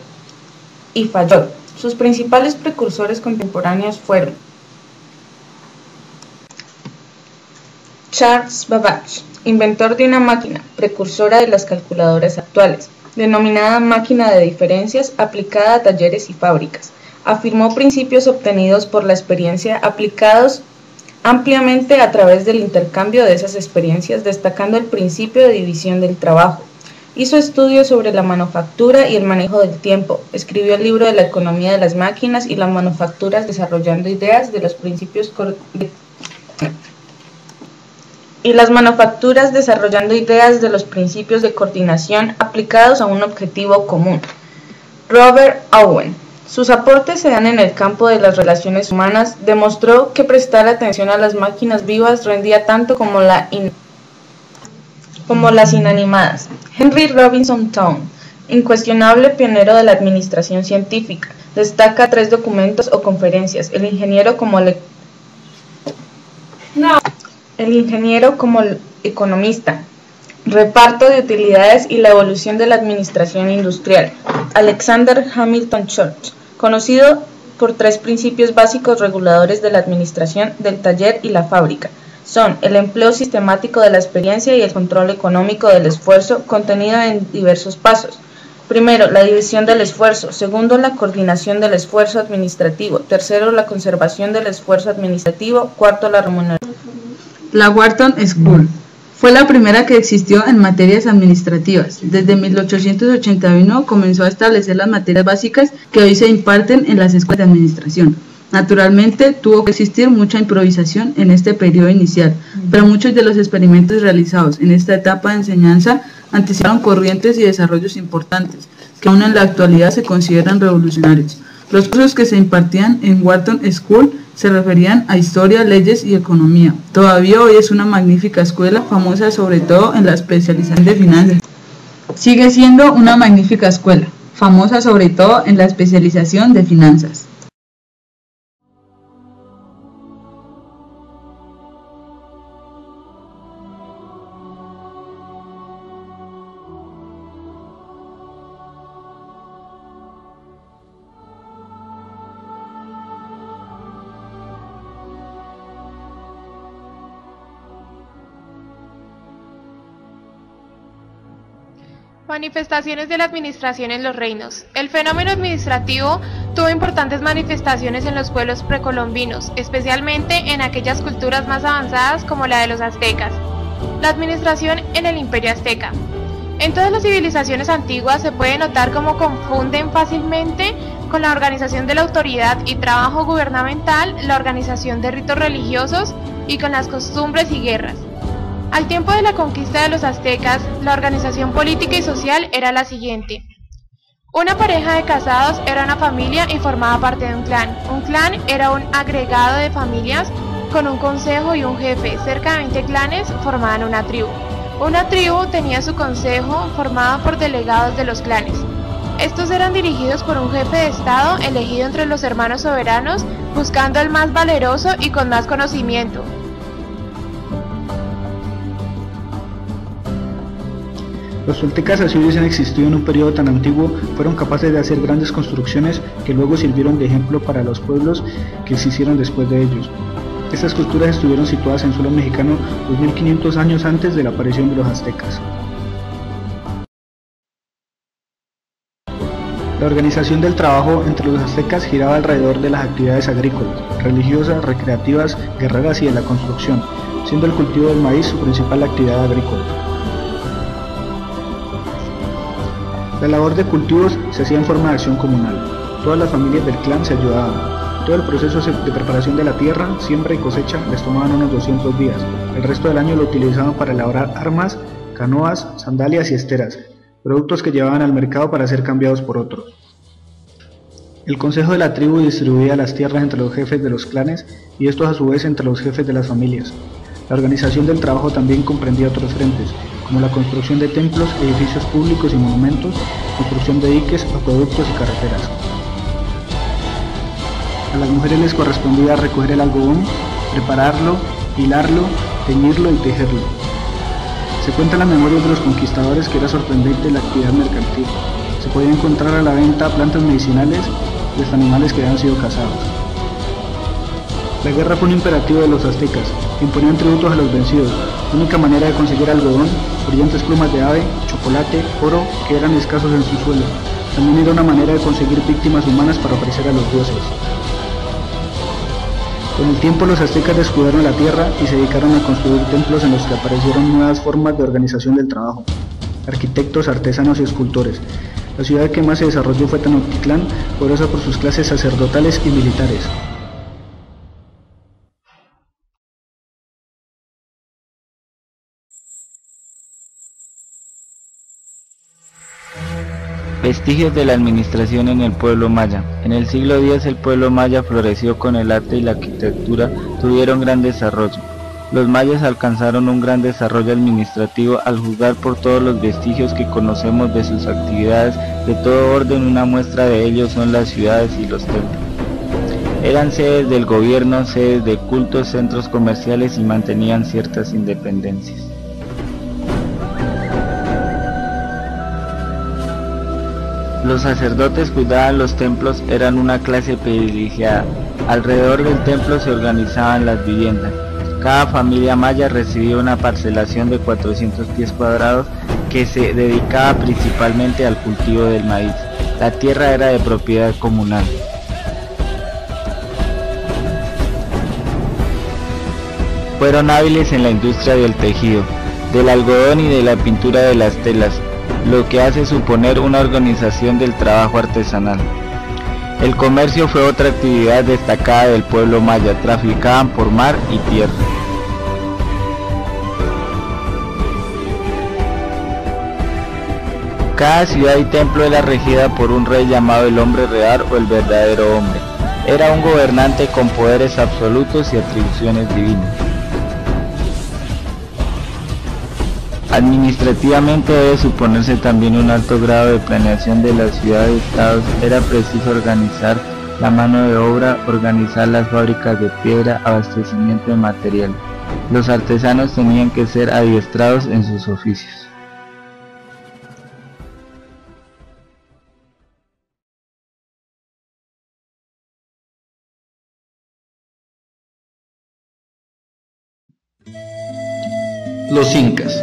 [SPEAKER 14] y Fayot. Sus principales precursores contemporáneos fueron Charles Babbage, inventor de una máquina, precursora de las calculadoras actuales, denominada máquina de diferencias aplicada a talleres y fábricas. Afirmó principios obtenidos por la experiencia aplicados ampliamente a través del intercambio de esas experiencias, destacando el principio de división del trabajo. Hizo estudios sobre la manufactura y el manejo del tiempo. Escribió el libro de la economía de las máquinas y las manufacturas, desarrollando ideas de los principios de coordinación aplicados a un objetivo común. Robert Owen. Sus aportes se dan en el campo de las relaciones humanas. Demostró que prestar atención a las máquinas vivas rendía tanto como las inanimadas. Henry Robinson Towne, incuestionable pionero de la administración científica, destaca 3 documentos o conferencias: el ingeniero como economista, reparto de utilidades y la evolución de la administración industrial. Alexander Hamilton Church, conocido por 3 principios básicos reguladores de la administración del taller y la fábrica. Son el empleo sistemático de la experiencia y el control económico del esfuerzo, contenido en diversos pasos. Primero, la división del esfuerzo. Segundo, la coordinación del esfuerzo administrativo. Tercero, la conservación del esfuerzo administrativo. Cuarto, la remuneración.
[SPEAKER 10] La Wharton School fue la primera que existió en materias administrativas. Desde 1881 comenzó a establecer las materias básicas que hoy se imparten en las escuelas de administración. Naturalmente, tuvo que existir mucha improvisación en este periodo inicial, pero muchos de los experimentos realizados en esta etapa de enseñanza anticiparon corrientes y desarrollos importantes, que aún en la actualidad se consideran revolucionarios. Los cursos que se impartían en Wharton School se referían a historia, leyes y economía. Todavía hoy es una magnífica escuela, famosa sobre todo en la especialización de finanzas. Sigue siendo una magnífica escuela, famosa sobre todo en la especialización de finanzas.
[SPEAKER 11] Manifestaciones de la administración en los reinos. El fenómeno administrativo tuvo importantes manifestaciones en los pueblos precolombinos, especialmente en aquellas culturas más avanzadas como la de los aztecas. La administración en el Imperio Azteca. En todas las civilizaciones antiguas se puede notar cómo confunden fácilmente con la organización de la autoridad y trabajo gubernamental, la organización de ritos religiosos y con las costumbres y guerras. Al tiempo de la conquista de los aztecas, la organización política y social era la siguiente. Una pareja de casados era una familia y formaba parte de un clan. Un clan era un agregado de familias con un consejo y un jefe. Cerca de 20 clanes formaban una tribu. Una tribu tenía su consejo formado por delegados de los clanes. Estos eran dirigidos por un jefe de estado elegido entre los hermanos soberanos, buscando el más valeroso y con más conocimiento.
[SPEAKER 15] Los toltecas, así hubiesen existido en un periodo tan antiguo, fueron capaces de hacer grandes construcciones que luego sirvieron de ejemplo para los pueblos que se hicieron después de ellos. Estas culturas estuvieron situadas en suelo mexicano 2500 años antes de la aparición de los aztecas. La organización del trabajo entre los aztecas giraba alrededor de las actividades agrícolas, religiosas, recreativas, guerreras y de la construcción, siendo el cultivo del maíz su principal actividad agrícola. La labor de cultivos se hacía en forma de acción comunal. Todas las familias del clan se ayudaban. Todo el proceso de preparación de la tierra, siembra y cosecha les tomaban unos 200 días. El resto del año lo utilizaban para elaborar armas, canoas, sandalias y esteras, productos que llevaban al mercado para ser cambiados por otros. El consejo de la tribu distribuía las tierras entre los jefes de los clanes y estos a su vez entre los jefes de las familias. La organización del trabajo también comprendía otros frentes, como la construcción de templos, edificios públicos y monumentos, construcción de diques, acueductos y carreteras. A las mujeres les correspondía recoger el algodón, prepararlo, hilarlo, teñirlo y tejerlo. Se cuenta en las memorias de los conquistadores que era sorprendente la actividad mercantil. Se podía encontrar a la venta plantas medicinales y hasta animales que habían sido cazados. La guerra fue un imperativo de los aztecas, que imponían tributos a los vencidos, única manera de conseguir algodón, brillantes plumas de ave, chocolate, oro, que eran escasos en su suelo. También era una manera de conseguir víctimas humanas para ofrecer a los dioses. Con el tiempo los aztecas descubrieron la tierra y se dedicaron a construir templos en los que aparecieron nuevas formas de organización del trabajo, arquitectos, artesanos y escultores. La ciudad que más se desarrolló fue Tenochtitlán, poderosa por sus clases sacerdotales y militares.
[SPEAKER 16] Vestigios de la administración en el pueblo maya. En el siglo X el pueblo maya floreció con el arte y la arquitectura tuvieron gran desarrollo. Los mayas alcanzaron un gran desarrollo administrativo al juzgar por todos los vestigios que conocemos de sus actividades de todo orden. Una muestra de ello son las ciudades y los templos. Eran sedes del gobierno, sedes de cultos, centros comerciales y mantenían ciertas independencias. Los sacerdotes cuidaban los templos, eran una clase privilegiada. Alrededor del templo se organizaban las viviendas. Cada familia maya recibía una parcelación de 400 pies cuadrados que se dedicaba principalmente al cultivo del maíz. La tierra era de propiedad comunal. Fueron hábiles en la industria del tejido, del algodón y de la pintura de las telas, lo que hace suponer una organización del trabajo artesanal. El comercio fue otra actividad destacada del pueblo maya, traficaban por mar y tierra. Cada ciudad y templo era regida por un rey llamado el hombre real o el verdadero hombre. Era un gobernante con poderes absolutos y atribuciones divinas. Administrativamente debe suponerse también un alto grado de planeación de las ciudades-estados. Era preciso organizar la mano de obra, organizar las fábricas de piedra, abastecimiento de material. Los artesanos tenían que ser adiestrados en sus oficios.
[SPEAKER 17] Los incas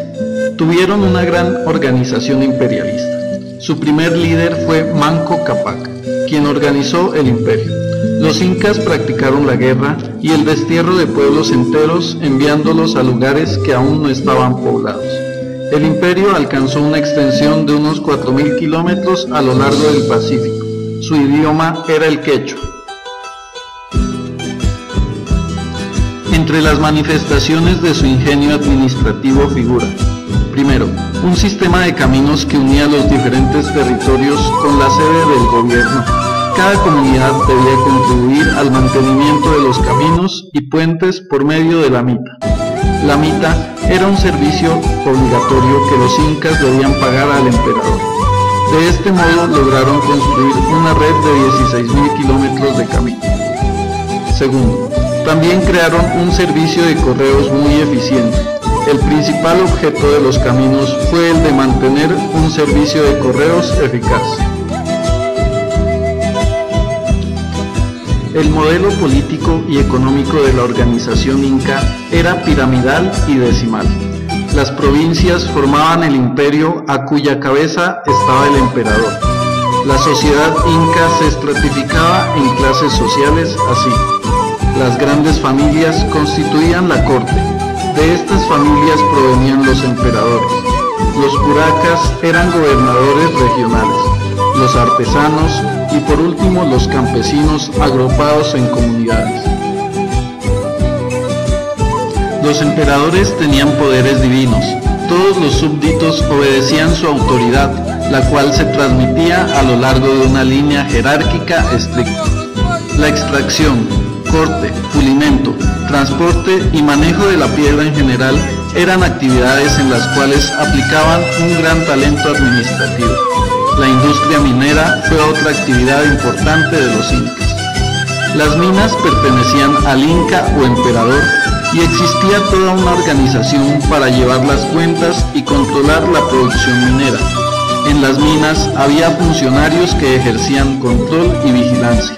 [SPEAKER 17] tuvieron una gran organización imperialista. Su primer líder fue Manco Cápac, quien organizó el imperio. Los incas practicaron la guerra y el destierro de pueblos enteros, enviándolos a lugares que aún no estaban poblados. El imperio alcanzó una extensión de unos 4.000 kilómetros a lo largo del Pacífico. Su idioma era el quechua. Entre las manifestaciones de su ingenio administrativo figura: primero, un sistema de caminos que unía los diferentes territorios con la sede del gobierno. Cada comunidad debía contribuir al mantenimiento de los caminos y puentes por medio de la mita. La mita era un servicio obligatorio que los incas debían pagar al emperador. De este modo lograron construir una red de 16.000 kilómetros de camino. Segundo, también crearon un servicio de correos muy eficiente. El principal objeto de los caminos fue el de mantener un servicio de correos eficaz. El modelo político y económico de la organización inca era piramidal y decimal. Las provincias formaban el imperio a cuya cabeza estaba el emperador. La sociedad inca se estratificaba en clases sociales así. Las grandes familias constituían la corte. De estas familias provenían los emperadores. Los curacas eran gobernadores regionales, los artesanos y por último los campesinos agrupados en comunidades. Los emperadores tenían poderes divinos. Todos los súbditos obedecían su autoridad, la cual se transmitía a lo largo de una línea jerárquica estricta. La extracción, corte, pulimento, transporte y manejo de la piedra en general eran actividades en las cuales aplicaban un gran talento administrativo. La industria minera fue otra actividad importante de los incas. Las minas pertenecían al inca o emperador y existía toda una organización para llevar las cuentas y controlar la producción minera. En las minas había funcionarios que ejercían control y vigilancia.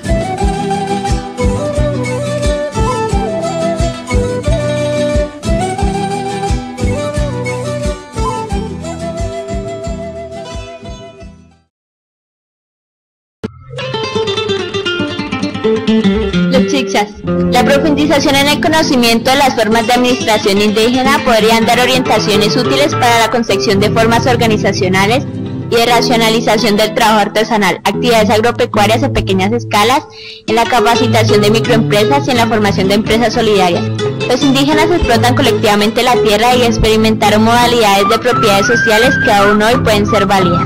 [SPEAKER 9] Los chichas. La profundización en el conocimiento de las formas de administración indígena podrían dar orientaciones útiles para la concepción de formas organizacionales y de racionalización del trabajo artesanal, actividades agropecuarias en pequeñas escalas, en la capacitación de microempresas y en la formación de empresas solidarias. Los indígenas explotan colectivamente la tierra y experimentaron modalidades de propiedades sociales que aún hoy pueden ser válidas.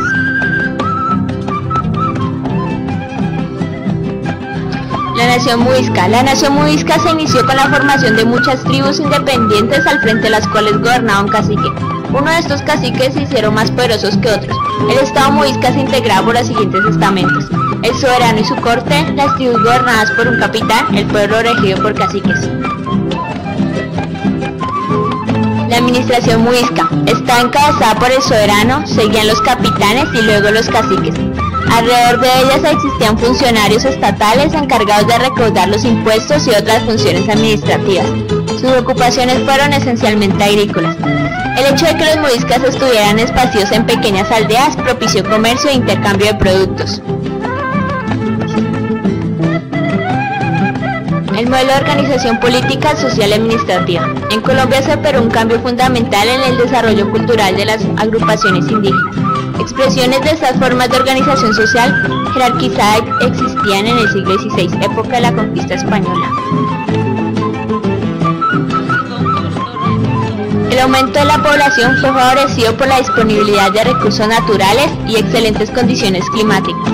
[SPEAKER 9] La nación muisca. La nación muisca se inició con la formación de muchas tribus independientes al frente de las cuales gobernaba un cacique. Uno de estos caciques se hicieron más poderosos que otros. El estado muisca se integraba por los siguientes estamentos: el soberano y su corte, las tribus gobernadas por un capitán, el pueblo regido por caciques. La administración muisca está encabezada por el soberano, seguían los capitanes y luego los caciques. Alrededor de ellas existían funcionarios estatales encargados de recaudar los impuestos y otras funciones administrativas. Sus ocupaciones fueron esencialmente agrícolas. El hecho de que los muiscas estuvieran esparcidos en pequeñas aldeas propició comercio e intercambio de productos. El modelo de organización política, social y administrativa. En Colombia se operó un cambio fundamental en el desarrollo cultural de las agrupaciones indígenas. Expresiones de estas formas de organización social jerarquizada existían en el siglo XVI, época de la conquista española. El aumento de la población fue favorecido por la disponibilidad de recursos naturales y excelentes condiciones climáticas,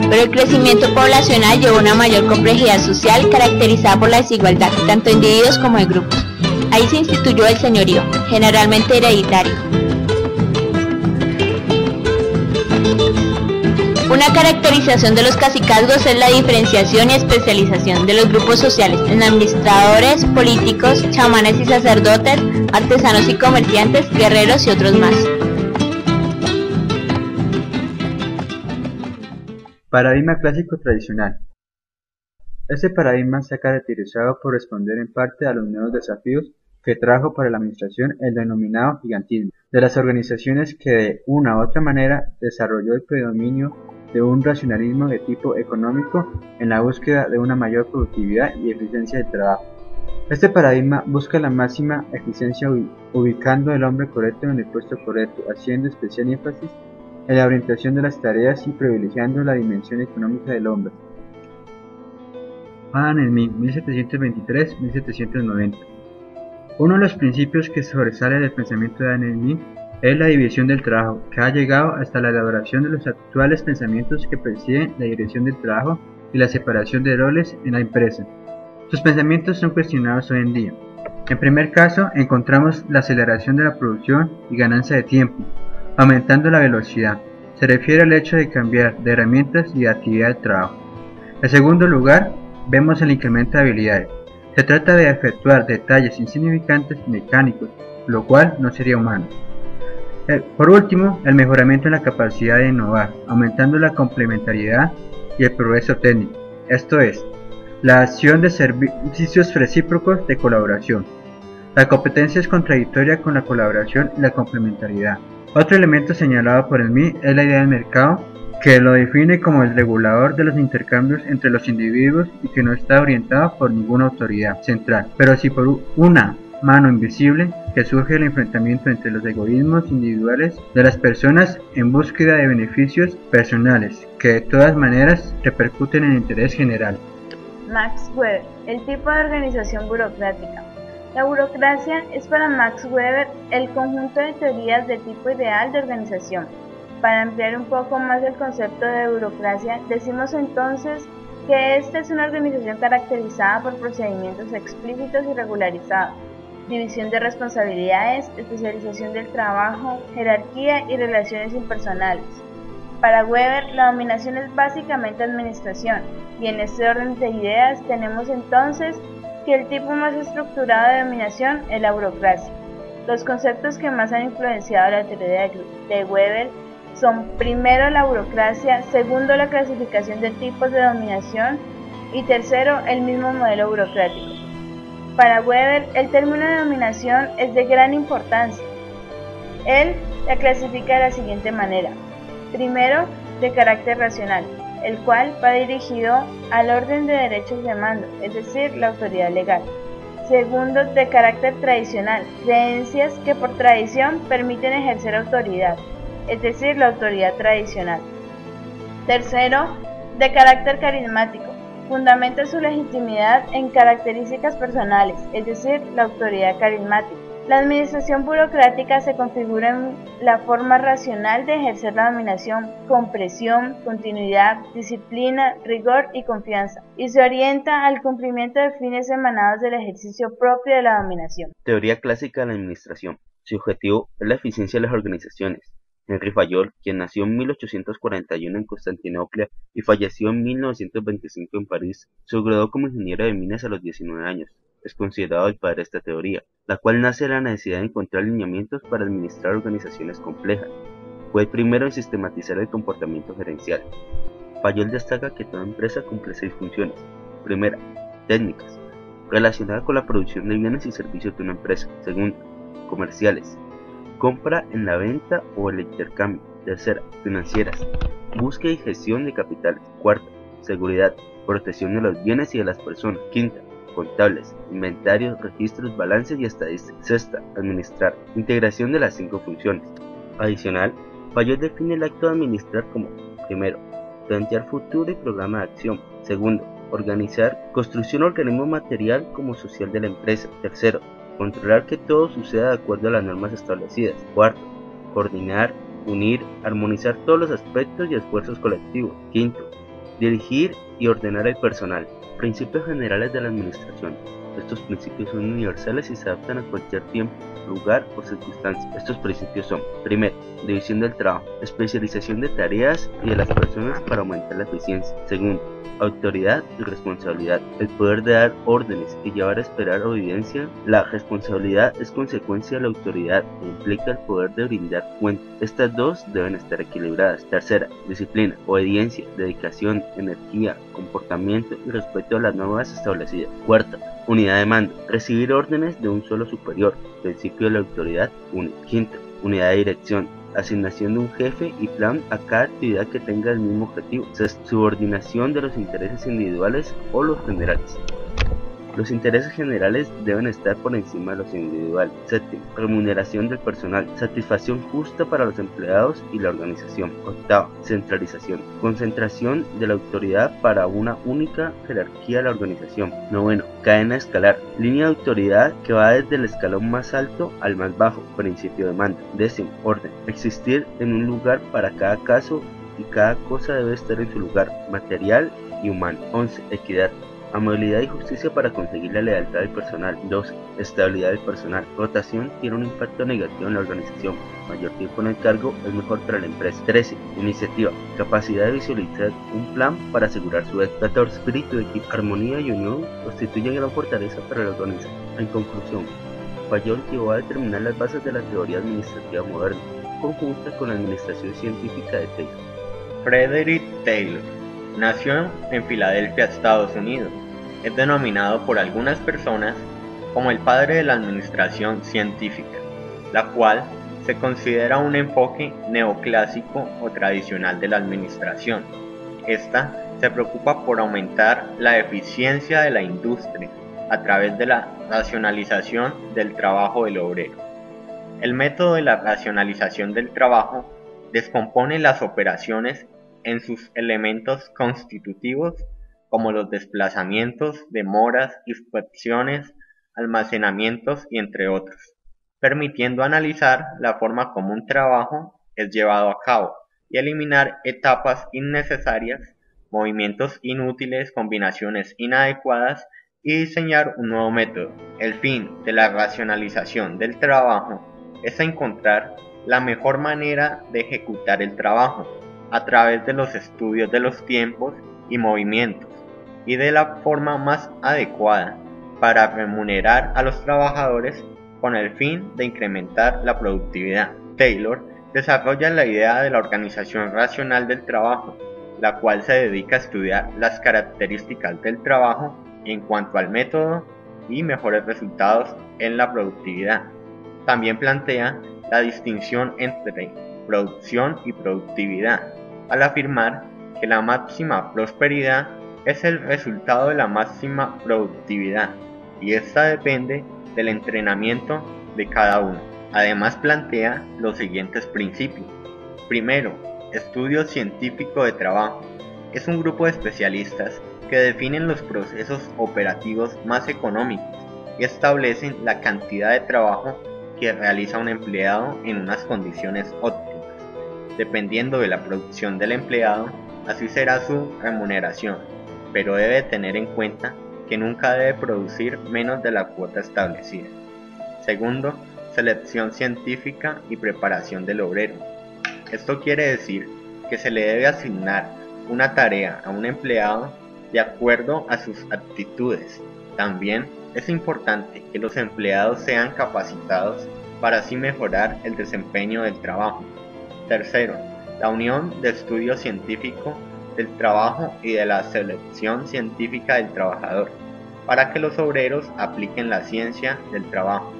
[SPEAKER 9] pero el crecimiento poblacional llevó a una mayor complejidad social caracterizada por la desigualdad tanto de individuos como de grupos. Ahí se instituyó el señorío, generalmente hereditario. Una caracterización de los cacicazgos es la diferenciación y especialización de los grupos sociales en administradores, políticos, chamanes y sacerdotes, artesanos y comerciantes, guerreros y otros más.
[SPEAKER 18] Paradigma clásico tradicional. Este paradigma se ha caracterizado por responder en parte a los nuevos desafíos que trajo para la administración el denominado gigantismo de las organizaciones, que de una u otra manera desarrolló el predominio de un racionalismo de tipo económico en la búsqueda de una mayor productividad y eficiencia del trabajo. Este paradigma busca la máxima eficiencia ubicando al hombre correcto en el puesto correcto, haciendo especial énfasis en la orientación de las tareas y privilegiando la dimensión económica del hombre. Adam Smith, 1723-1790. Uno de los principios que sobresale del pensamiento de Adam Smith es la división del trabajo, que ha llegado hasta la elaboración de los actuales pensamientos que presiden la dirección del trabajo y la separación de roles en la empresa. Sus pensamientos son cuestionados hoy en día. En primer caso, encontramos la aceleración de la producción y ganancia de tiempo, aumentando la velocidad. Se refiere al hecho de cambiar de herramientas y de actividad de trabajo. En segundo lugar, vemos el incremento de habilidades. Se trata de efectuar detalles insignificantes y mecánicos, lo cual no sería humano. Por último, el mejoramiento en la capacidad de innovar, aumentando la complementariedad y el progreso técnico, esto es, la acción de servicios recíprocos de colaboración. La competencia es contradictoria con la colaboración y la complementariedad. Otro elemento señalado por Smith es la idea del mercado, que lo define como el regulador de los intercambios entre los individuos y que no está orientado por ninguna autoridad central, pero sí por una mano invisible que surge el enfrentamiento entre los egoísmos individuales de las personas en búsqueda de beneficios personales, que de todas maneras repercuten en el interés general.
[SPEAKER 9] Max Weber, el tipo de organización burocrática. La burocracia es para Max Weber el conjunto de teorías de tipo ideal de organización. Para ampliar un poco más el concepto de burocracia, decimos entonces que esta es una organización caracterizada por procedimientos explícitos y regularizados, división de responsabilidades, especialización del trabajo, jerarquía y relaciones impersonales. Para Weber, la dominación es básicamente administración, y en este orden de ideas tenemos entonces que el tipo más estructurado de dominación es la burocracia. Los conceptos que más han influenciado la teoría de Weber son primero la burocracia, segundo la clasificación de tipos de dominación y tercero el mismo modelo burocrático. Para Weber, el término de dominación es de gran importancia. Él la clasifica de la siguiente manera. Primero, de carácter racional, el cual va dirigido al orden de derechos de mando, es decir, la autoridad legal. Segundo, de carácter tradicional, creencias que por tradición permiten ejercer autoridad, es decir, la autoridad tradicional. Tercero, de carácter carismático, fundamenta su legitimidad en características personales, es decir, la autoridad carismática. La administración burocrática se configura en la forma racional de ejercer la dominación con presión, continuidad, disciplina, rigor y confianza, y se orienta al cumplimiento de fines emanados del ejercicio propio de la dominación.
[SPEAKER 19] Teoría clásica de la administración. Su objetivo es la eficiencia de las organizaciones. Henry Fayol, quien nació en 1841 en Constantinopla y falleció en 1925 en París, se graduó como ingeniero de minas a los 19 años. Es considerado el padre de esta teoría, la cual nace de la necesidad de encontrar lineamientos para administrar organizaciones complejas. Fue el primero en sistematizar el comportamiento gerencial. Fayol destaca que toda empresa cumple 6 funciones. Primera, técnicas, relacionada con la producción de bienes y servicios de una empresa. Segunda, comerciales, compra en la venta o el intercambio. Tercera, financieras, búsqueda y gestión de capitales. Cuarta, seguridad, protección de los bienes y de las personas. Quinta, contables, inventarios, registros, balances y estadísticas. Sexta, administrar, integración de las 5 funciones. Adicional, Fayol define el acto de administrar como: primero, plantear futuro y programa de acción. Segundo, organizar, construcción organismo material como social de la empresa. Tercero, controlar que todo suceda de acuerdo a las normas establecidas. Cuarto, coordinar, unir, armonizar todos los aspectos y esfuerzos colectivos. Quinto, dirigir y ordenar el personal. Principios generales de la administración. Estos principios son universales y se adaptan a cualquier tiempo, lugar o circunstancia. Estos principios son: primero, división del trabajo, especialización de tareas y de las personas para aumentar la eficiencia. Segundo, autoridad y responsabilidad, el poder de dar órdenes y llevar a esperar obediencia. La responsabilidad es consecuencia de la autoridad e implica el poder de brindar cuentas. Estas dos deben estar equilibradas. Tercera, disciplina, obediencia, dedicación, energía, comportamiento y respeto a las normas establecidas. Cuarta, unidad de mando, recibir órdenes de un solo superior, principio de la autoridad única. Quinta, unidad de dirección, asignación de un jefe y plan a cada actividad que tenga el mismo objetivo. Sexta, subordinación de los intereses individuales o los generales. Los intereses generales deben estar por encima de los individuales. Séptimo, remuneración del personal, satisfacción justa para los empleados y la organización. Octavo, centralización, concentración de la autoridad para una única jerarquía de la organización. Noveno, cadena escalar, línea de autoridad que va desde el escalón más alto al más bajo, principio de mando. Décimo, orden, existir en un lugar para cada caso y cada cosa debe estar en su lugar, material y humano. 11, equidad, amabilidad y justicia para conseguir la lealtad del personal. 12. Estabilidad del personal. Rotación tiene un impacto negativo en la organización. Mayor tiempo en el cargo es mejor para la empresa. 13. Iniciativa. Capacidad de visualizar un plan para asegurar su éxito. 14. Espíritu de equipo. Armonía y unión constituyen gran fortaleza para la organización. En conclusión, Fayol llevó a determinar las bases de la teoría administrativa moderna, conjunta con la administración científica de Taylor.
[SPEAKER 20] Frederick Taylor nació en Filadelfia, Estados Unidos. Es denominado por algunas personas como el padre de la administración científica, la cual se considera un enfoque neoclásico o tradicional de la administración. Esta se preocupa por aumentar la eficiencia de la industria a través de la racionalización del trabajo del obrero. El método de la racionalización del trabajo descompone las operaciones en sus elementos constitutivos como los desplazamientos, demoras, inspecciones, almacenamientos y entre otros, permitiendo analizar la forma como un trabajo es llevado a cabo y eliminar etapas innecesarias, movimientos inútiles, combinaciones inadecuadas y diseñar un nuevo método. El fin de la racionalización del trabajo es encontrar la mejor manera de ejecutar el trabajo a través de los estudios de los tiempos y movimientos y de la forma más adecuada para remunerar a los trabajadores con el fin de incrementar la productividad. Taylor desarrolla la idea de la organización racional del trabajo, la cual se dedica a estudiar las características del trabajo en cuanto al método y mejores resultados en la productividad. También plantea la distinción entre producción y productividad, al afirmar que la máxima prosperidad es el resultado de la máxima productividad y esta depende del entrenamiento de cada uno. Además plantea los siguientes principios. Primero, estudio científico de trabajo. Es un grupo de especialistas que definen los procesos operativos más económicos y establecen la cantidad de trabajo que realiza un empleado en unas condiciones óptimas. Dependiendo de la producción del empleado, así será su remuneración, pero debe tener en cuenta que nunca debe producir menos de la cuota establecida. Segundo, selección científica y preparación del obrero. Esto quiere decir que se le debe asignar una tarea a un empleado de acuerdo a sus aptitudes. También es importante que los empleados sean capacitados para así mejorar el desempeño del trabajo. Tercero, la unión de estudio científico del trabajo y de la selección científica del trabajador, para que los obreros apliquen la ciencia del trabajo.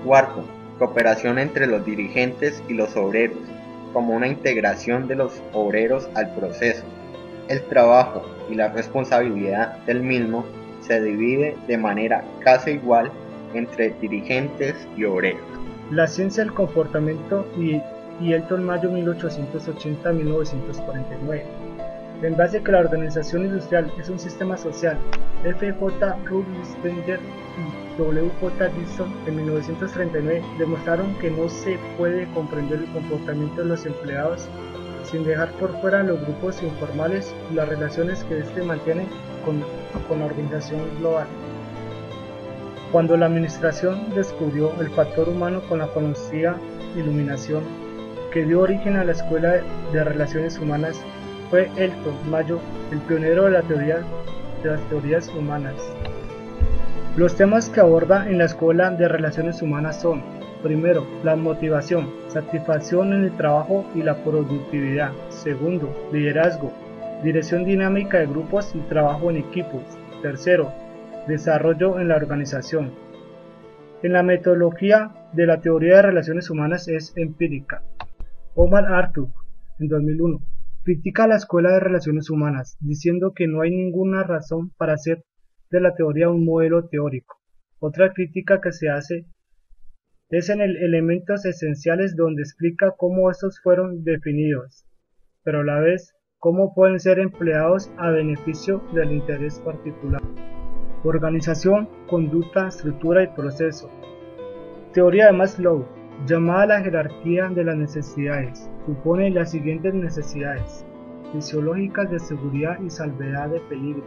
[SPEAKER 20] Cuarto, cooperación entre los dirigentes y los obreros, como una integración de los obreros al proceso. El trabajo y la responsabilidad del mismo se divide de manera casi igual entre dirigentes y obreros.
[SPEAKER 21] La ciencia del comportamiento y Elton Mayo 1880-1949. En base a que la organización industrial es un sistema social, F.J. Rubinstein y W.J. Dixon en 1939 demostraron que no se puede comprender el comportamiento de los empleados sin dejar por fuera los grupos informales y las relaciones que éste mantiene con la organización global. Cuando la administración descubrió el factor humano con la conocida iluminación que dio origen a la Escuela de Relaciones Humanas, fue Elton Mayo el pionero de las teorías humanas. Los temas que aborda en la Escuela de Relaciones Humanas son: primero, la motivación, satisfacción en el trabajo y la productividad. Segundo, liderazgo, dirección dinámica de grupos y trabajo en equipos. Tercero, desarrollo en la organización. En la metodología de la teoría de relaciones humanas es empírica. Omar Arthur, en 2001, critica a la Escuela de Relaciones Humanas, diciendo que no hay ninguna razón para hacer de la teoría un modelo teórico. Otra crítica que se hace es en elementos esenciales donde explica cómo estos fueron definidos, pero a la vez cómo pueden ser empleados a beneficio del interés particular. Organización, conducta, estructura y proceso. Teoría de Maslow, llamada la jerarquía de las necesidades, supone las siguientes necesidades fisiológicas de seguridad y salvedad de peligro,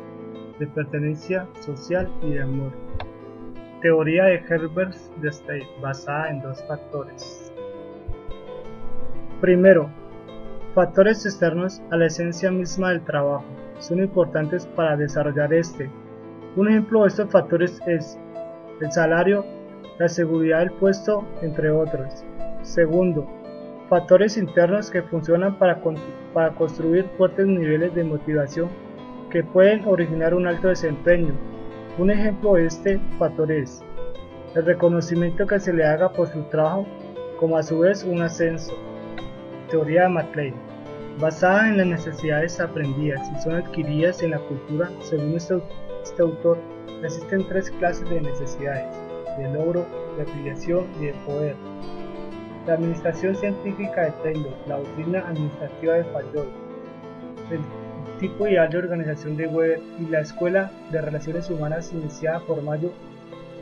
[SPEAKER 21] de pertenencia social y de amor. Teoría de Herbert de Stein, basada en dos factores. Primero, factores externos a la esencia misma del trabajo son importantes para desarrollar este. Un ejemplo de estos factores es el salario, la seguridad del puesto, entre otros. Segundo, factores internos que funcionan para construir fuertes niveles de motivación que pueden originar un alto desempeño. Un ejemplo de este factor es el reconocimiento que se le haga por su trabajo, como a su vez un ascenso. Teoría de MacLean, basada en las necesidades aprendidas y son adquiridas en la cultura. Según este autor, existen tres clases de necesidades: de logro, de afiliación y de poder. La administración científica de Taylor, la doctrina administrativa de Fayol, el tipo ideal de organización de Weber y la escuela de relaciones humanas iniciada por Mayo,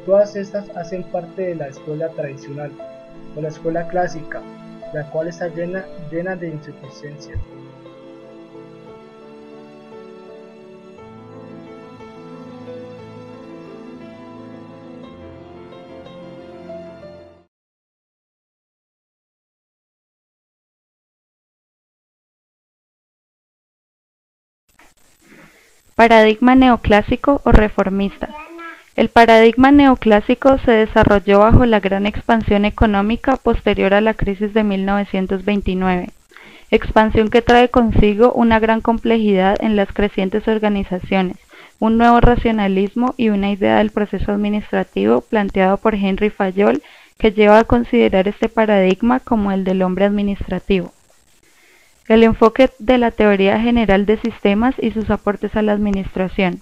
[SPEAKER 21] todas estas hacen parte de la escuela tradicional o la escuela clásica, la cual está llena de insuficiencias.
[SPEAKER 2] Paradigma neoclásico o reformista. El paradigma neoclásico se desarrolló bajo la gran expansión económica posterior a la crisis de 1929, expansión que trae consigo una gran complejidad en las crecientes organizaciones, un nuevo racionalismo y una idea del proceso administrativo planteado por Henry Fayol que lleva a considerar este paradigma como el del hombre administrativo. El enfoque de la teoría general de sistemas y sus aportes a la administración.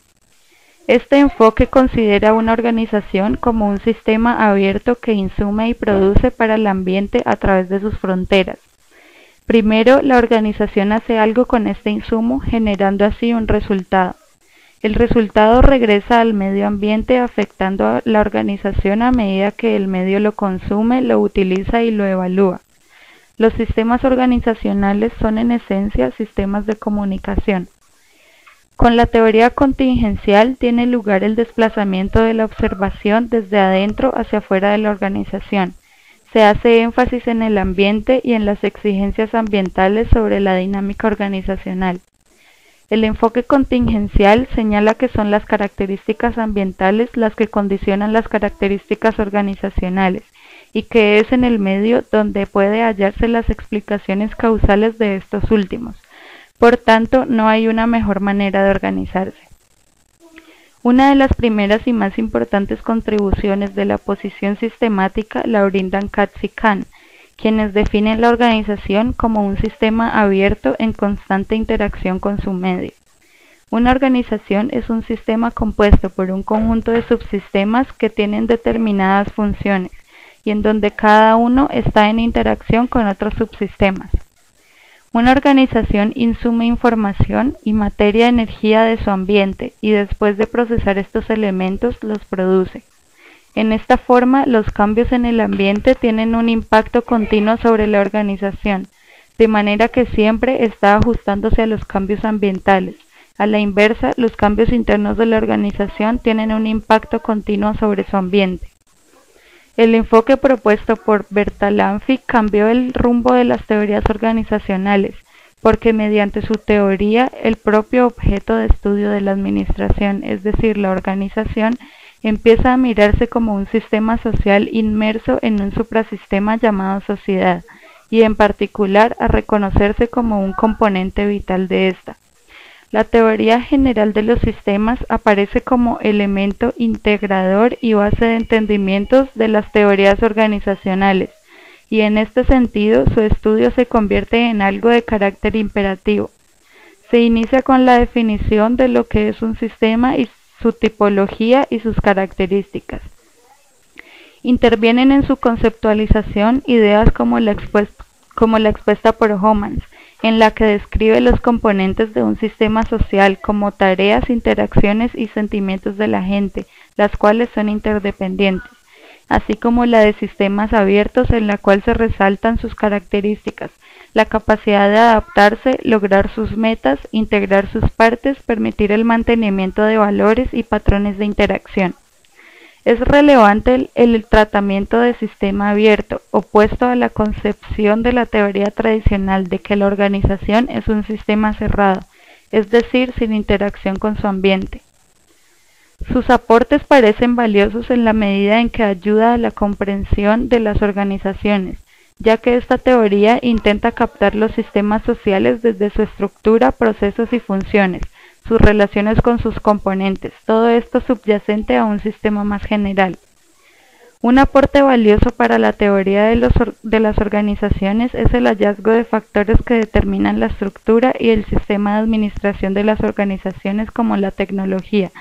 [SPEAKER 2] Este enfoque considera una organización como un sistema abierto que insume y produce para el ambiente a través de sus fronteras. Primero, la organización hace algo con este insumo, generando así un resultado. El resultado regresa al medio ambiente afectando a la organización a medida que el medio lo consume, lo utiliza y lo evalúa. Los sistemas organizacionales son en esencia sistemas de comunicación. Con la teoría contingencial tiene lugar el desplazamiento de la observación desde adentro hacia afuera de la organización. Se hace énfasis en el ambiente y en las exigencias ambientales sobre la dinámica organizacional. El enfoque contingencial señala que son las características ambientales las que condicionan las características organizacionales, y que es en el medio donde puede hallarse las explicaciones causales de estos últimos. Por tanto, no hay una mejor manera de organizarse. Una de las primeras y más importantes contribuciones de la posición sistemática la brindan Katz y Kahn, quienes definen la organización como un sistema abierto en constante interacción con su medio. Una organización es un sistema compuesto por un conjunto de subsistemas que tienen determinadas funciones, y en donde cada uno está en interacción con otros subsistemas. Una organización insume información y materia de energía de su ambiente y después de procesar estos elementos los produce. En esta forma, los cambios en el ambiente tienen un impacto continuo sobre la organización, de manera que siempre está ajustándose a los cambios ambientales. A la inversa, los cambios internos de la organización tienen un impacto continuo sobre su ambiente. El enfoque propuesto por Bertalanffy cambió el rumbo de las teorías organizacionales, porque mediante su teoría el propio objeto de estudio de la administración, es decir, la organización, empieza a mirarse como un sistema social inmerso en un suprasistema llamado sociedad, y en particular a reconocerse como un componente vital de ésta. La teoría general de los sistemas aparece como elemento integrador y base de entendimientos de las teorías organizacionales, y en este sentido su estudio se convierte en algo de carácter imperativo. Se inicia con la definición de lo que es un sistema y su tipología y sus características. Intervienen en su conceptualización ideas como la expuesta por Homans, en la que describe los componentes de un sistema social como tareas, interacciones y sentimientos de la gente, las cuales son interdependientes, así como la de sistemas abiertos en la cual se resaltan sus características, la capacidad de adaptarse, lograr sus metas, integrar sus partes, permitir el mantenimiento de valores y patrones de interacción. Es relevante el tratamiento de sistema abierto, opuesto a la concepción de la teoría tradicional de que la organización es un sistema cerrado, es decir, sin interacción con su ambiente. Sus aportes parecen valiosos en la medida en que ayuda a la comprensión de las organizaciones, ya que esta teoría intenta captar los sistemas sociales desde su estructura, procesos y funciones, sus relaciones con sus componentes, todo esto subyacente a un sistema más general. Un aporte valioso para la teoría de las organizaciones es el hallazgo de factores que determinan la estructura y el sistema de administración de las organizaciones como la tecnología,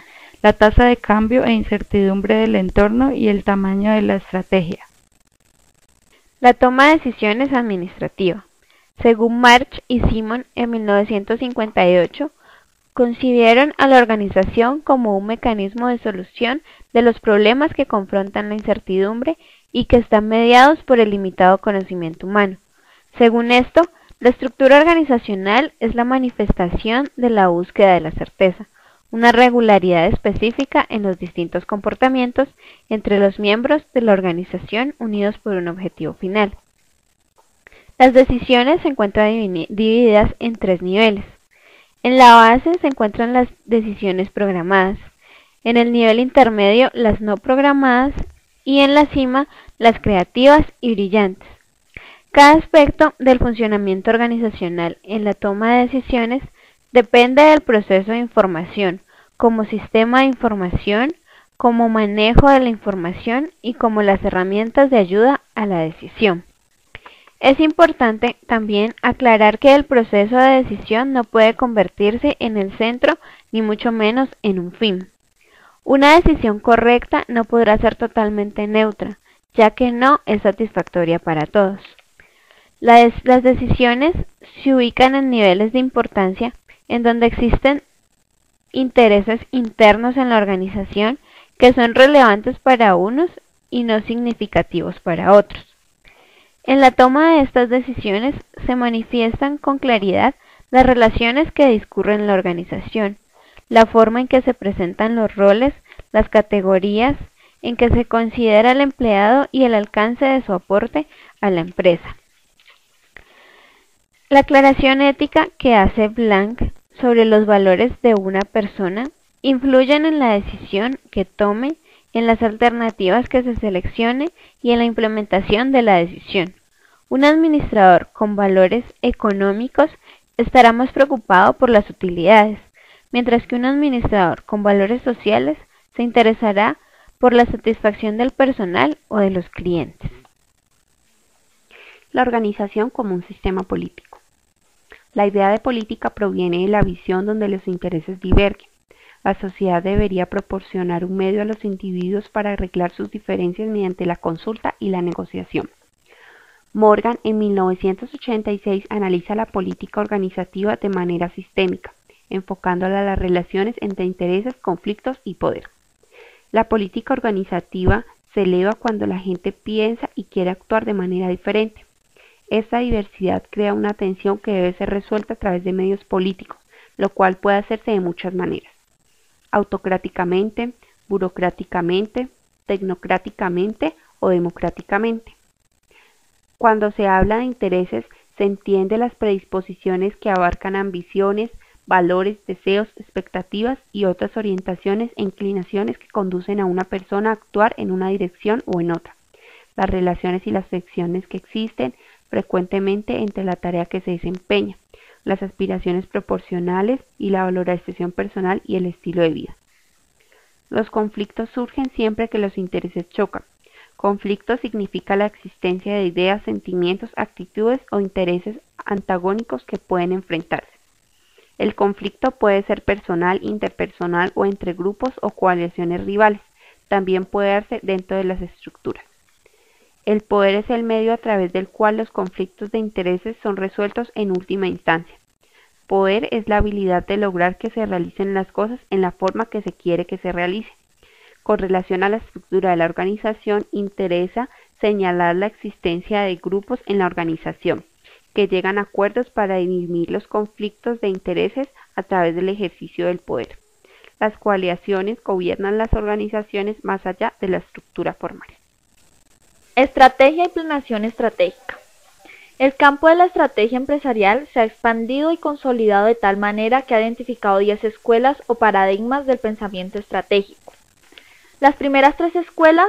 [SPEAKER 2] la tasa de cambio e incertidumbre del entorno y el tamaño de la estrategia.
[SPEAKER 3] La toma de decisiones administrativa. Según March y Simon en 1958, concibieron a la organización como un mecanismo de solución de los problemas que confrontan la incertidumbre y que están mediados por el limitado conocimiento humano. Según esto, la estructura organizacional es la manifestación de la búsqueda de la certeza, una regularidad específica en los distintos comportamientos entre los miembros de la organización unidos por un objetivo final. Las decisiones se encuentran divididas en 3 niveles. En la base se encuentran las decisiones programadas, en el nivel intermedio las no programadas y en la cima las creativas y brillantes. Cada aspecto del funcionamiento organizacional en la toma de decisiones depende del proceso de información, como sistema de información, como manejo de la información y como las herramientas de ayuda a la decisión. Es importante también aclarar que el proceso de decisión no puede convertirse en el centro ni mucho menos en un fin. Una decisión correcta no podrá ser totalmente neutra, ya que no es satisfactoria para todos. Las decisiones se ubican en niveles de importancia en donde existen intereses internos en la organización que son relevantes para unos y no significativos para otros. En la toma de estas decisiones se manifiestan con claridad las relaciones que discurren en la organización, la forma en que se presentan los roles, las categorías en que se considera al empleado y el alcance de su aporte a la empresa. La aclaración ética que hace Blank sobre los valores de una persona influyen en la decisión que tome, en las alternativas que se seleccione y en la implementación de la decisión. Un administrador con valores económicos estará más preocupado por las utilidades, mientras que un administrador con valores sociales se interesará por la satisfacción del personal o de los clientes.
[SPEAKER 22] La organización como un sistema político. La idea de política proviene de la visión donde los intereses divergen. La sociedad debería proporcionar un medio a los individuos para arreglar sus diferencias mediante la consulta y la negociación. Morgan en 1986 analiza la política organizativa de manera sistémica, enfocándola a las relaciones entre intereses, conflictos y poder. La política organizativa se eleva cuando la gente piensa y quiere actuar de manera diferente. Esta diversidad crea una tensión que debe ser resuelta a través de medios políticos, lo cual puede hacerse de muchas maneras: autocráticamente, burocráticamente, tecnocráticamente o democráticamente. Cuando se habla de intereses, se entiende las predisposiciones que abarcan ambiciones, valores, deseos, expectativas y otras orientaciones e inclinaciones que conducen a una persona a actuar en una dirección o en otra. Las relaciones y las fricciones que existen frecuentemente entre la tarea que se desempeña, las aspiraciones proporcionales y la valorización personal y el estilo de vida. Los conflictos surgen siempre que los intereses chocan. Conflicto significa la existencia de ideas, sentimientos, actitudes o intereses antagónicos que pueden enfrentarse. El conflicto puede ser personal, interpersonal o entre grupos o coaliciones rivales. También puede darse dentro de las estructuras. El poder es el medio a través del cual los conflictos de intereses son resueltos en última instancia. Poder es la habilidad de lograr que se realicen las cosas en la forma que se quiere que se realicen. Con relación a la estructura de la organización, interesa señalar la existencia de grupos en la organización, que llegan a acuerdos para dirimir los conflictos de intereses a través del ejercicio del poder. Las coaliciones gobiernan las organizaciones más allá de la estructura formal.
[SPEAKER 1] Estrategia y planeación estratégica. El campo de la estrategia empresarial se ha expandido y consolidado de tal manera que ha identificado 10 escuelas o paradigmas del pensamiento estratégico. Las primeras 3 escuelas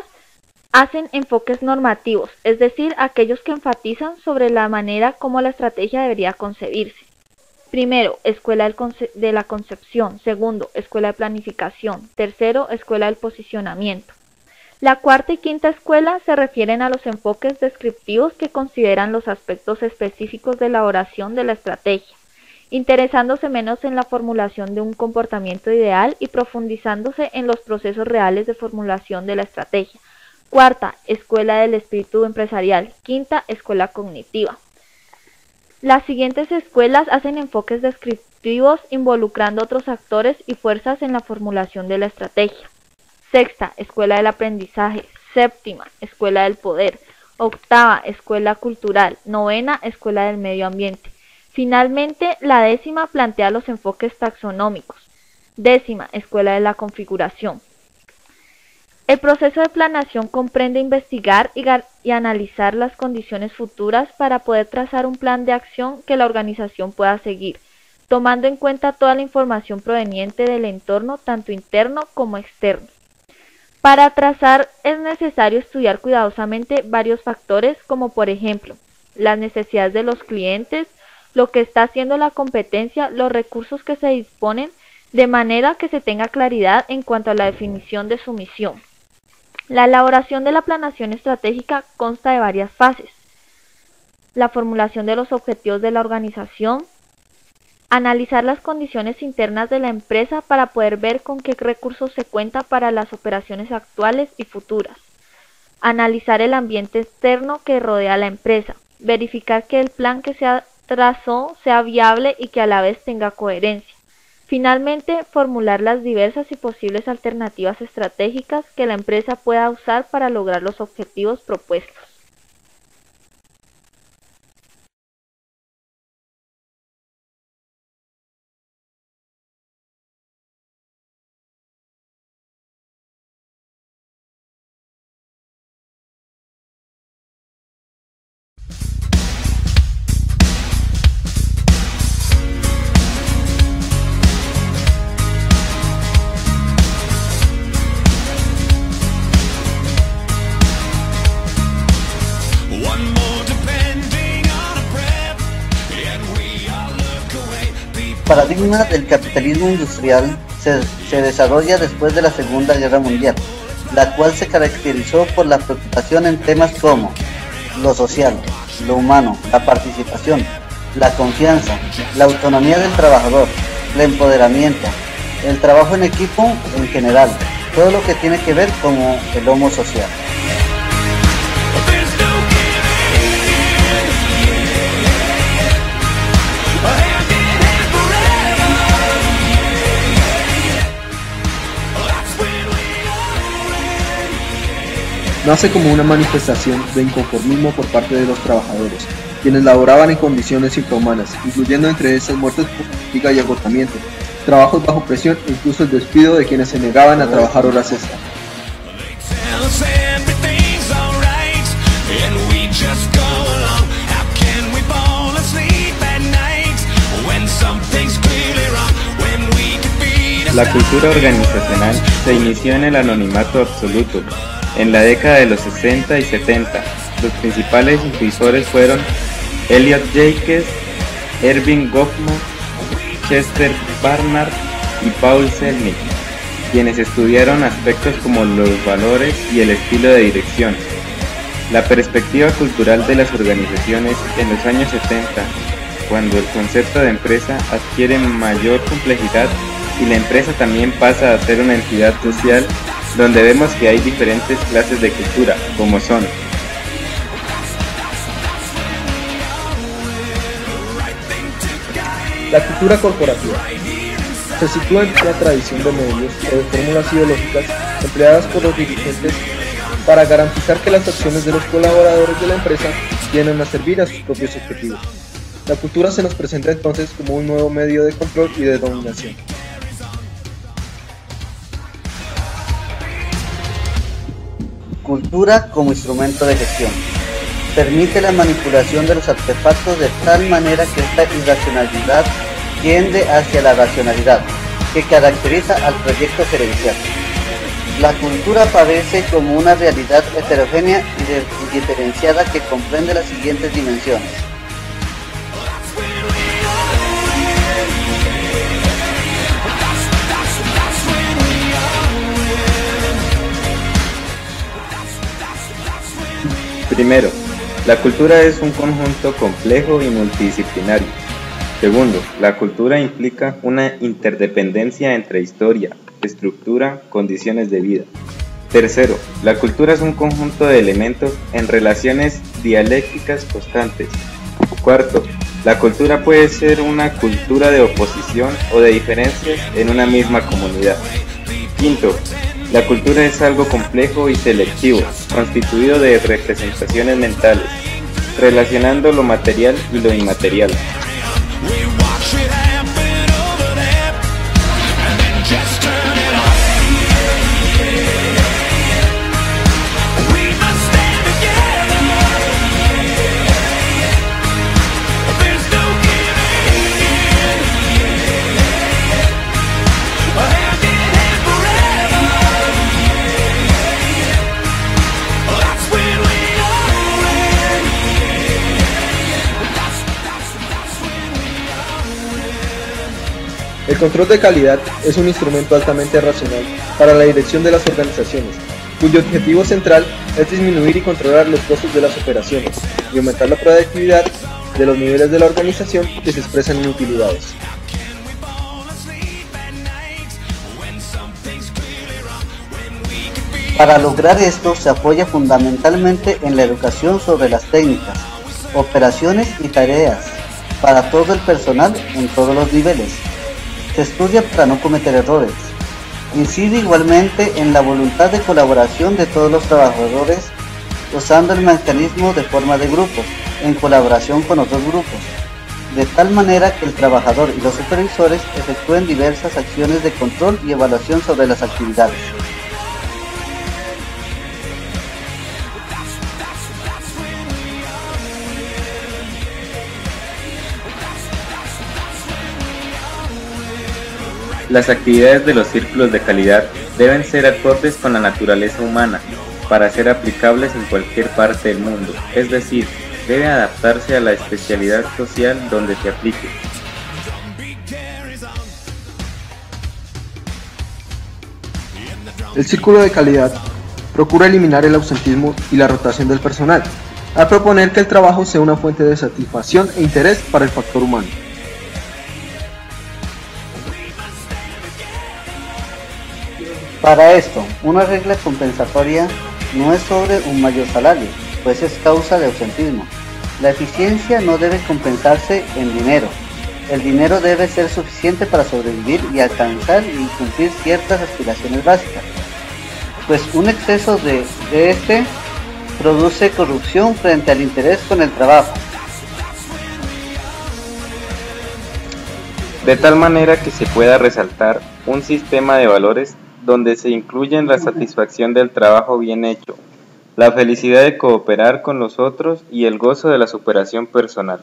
[SPEAKER 1] hacen enfoques normativos, es decir, aquellos que enfatizan sobre la manera como la estrategia debería concebirse. Primero, escuela de la concepción. Segundo, escuela de planificación. Tercero, escuela del posicionamiento. La cuarta y quinta escuela se refieren a los enfoques descriptivos que consideran los aspectos específicos de elaboración de la estrategia, interesándose menos en la formulación de un comportamiento ideal y profundizándose en los procesos reales de formulación de la estrategia. Cuarta, escuela del espíritu empresarial. Quinta, escuela cognitiva. Las siguientes escuelas hacen enfoques descriptivos involucrando otros actores y fuerzas en la formulación de la estrategia. Sexta, escuela del aprendizaje. Séptima, escuela del poder. Octava, escuela cultural. Novena, escuela del medio ambiente. Finalmente, la 10ª plantea los enfoques taxonómicos. 10ª, escuela de la configuración. El proceso de planeación comprende investigar y analizar las condiciones futuras para poder trazar un plan de acción que la organización pueda seguir, tomando en cuenta toda la información proveniente del entorno, tanto interno como externo. Para trazar es necesario estudiar cuidadosamente varios factores como por ejemplo, las necesidades de los clientes, lo que está haciendo la competencia, los recursos que se disponen, de manera que se tenga claridad en cuanto a la definición de su misión. La elaboración de la planeación estratégica consta de varias fases. La formulación de los objetivos de la organización, analizar las condiciones internas de la empresa para poder ver con qué recursos se cuenta para las operaciones actuales y futuras. Analizar el ambiente externo que rodea a la empresa. Verificar que el plan que se trazó sea viable y que a la vez tenga coherencia. Finalmente, formular las diversas y posibles alternativas estratégicas que la empresa pueda usar para lograr los objetivos propuestos.
[SPEAKER 4] Paradigma del capitalismo industrial se desarrolla después de la Segunda Guerra Mundial, la cual se caracterizó por la preocupación en temas como lo social, lo humano, la participación, la confianza, la autonomía del trabajador, el empoderamiento, el trabajo en equipo en general, todo lo que tiene que ver con el homo social.
[SPEAKER 23] Nace como una manifestación de inconformismo por parte de los trabajadores, quienes laboraban en condiciones infrahumanas, incluyendo entre estas muertes por fatiga y agotamiento, trabajos bajo presión e incluso el despido de quienes se negaban a trabajar horas extra.
[SPEAKER 24] La cultura organizacional se inició en el anonimato absoluto. En la década de los 60 y 70, los principales impulsores fueron Elliot Jacques, Erving Goffman, Chester Barnard y Paul Selnick, quienes estudiaron aspectos como los valores y el estilo de dirección. La perspectiva cultural de las organizaciones en los años 70 cuando el concepto de empresa adquiere mayor complejidad y la empresa también pasa a ser una entidad social donde vemos que hay diferentes clases de cultura, como son
[SPEAKER 23] la cultura corporativa. Se sitúa en una tradición de medios o de fórmulas ideológicas empleadas por los dirigentes para garantizar que las acciones de los colaboradores de la empresa vienen a servir a sus propios objetivos. La cultura se nos presenta entonces como un nuevo medio de control y de dominación.
[SPEAKER 4] Cultura como instrumento de gestión. Permite la manipulación de los artefactos de tal manera que esta irracionalidad tiende hacia la racionalidad, que caracteriza al proyecto gerencial. La cultura aparece como una realidad heterogénea y diferenciada que comprende las siguientes dimensiones.
[SPEAKER 24] Primero, la cultura es un conjunto complejo y multidisciplinario. Segundo, la cultura implica una interdependencia entre historia, estructura, condiciones de vida. Tercero, la cultura es un conjunto de elementos en relaciones dialécticas constantes. Cuarto, la cultura puede ser una cultura de oposición o de diferencias en una misma comunidad. Quinto, la cultura es algo complejo y selectivo, constituido de representaciones mentales, relacionando lo material y lo inmaterial.
[SPEAKER 23] El control de calidad es un instrumento altamente racional para la dirección de las organizaciones, cuyo objetivo central es disminuir y controlar los costos de las operaciones y aumentar la productividad de los niveles de la organización que se expresan en utilidades.
[SPEAKER 4] Para lograr esto se apoya fundamentalmente en la educación sobre las técnicas, operaciones y tareas para todo el personal en todos los niveles. Se estudia para no cometer errores. Incide igualmente en la voluntad de colaboración de todos los trabajadores usando el mecanismo de forma de grupos, en colaboración con otros grupos, de tal manera que el trabajador y los supervisores efectúen diversas acciones de control y evaluación sobre las actividades.
[SPEAKER 24] Las actividades de los círculos de calidad deben ser acordes con la naturaleza humana para ser aplicables en cualquier parte del mundo, es decir, debe adaptarse a la especialidad social donde se aplique.
[SPEAKER 23] El círculo de calidad procura eliminar el ausentismo y la rotación del personal, al proponer que el trabajo sea una fuente de satisfacción e interés para el factor humano.
[SPEAKER 4] Para esto, una regla compensatoria no es sobre un mayor salario, pues es causa de ausentismo. La eficiencia no debe compensarse en dinero. El dinero debe ser suficiente para sobrevivir y alcanzar y cumplir ciertas aspiraciones básicas, pues un exceso de este produce corrupción frente al interés con el trabajo.
[SPEAKER 24] De tal manera que se pueda resaltar un sistema de valores donde se incluyen la satisfacción del trabajo bien hecho, la felicidad de cooperar con los otros y el gozo de la superación personal.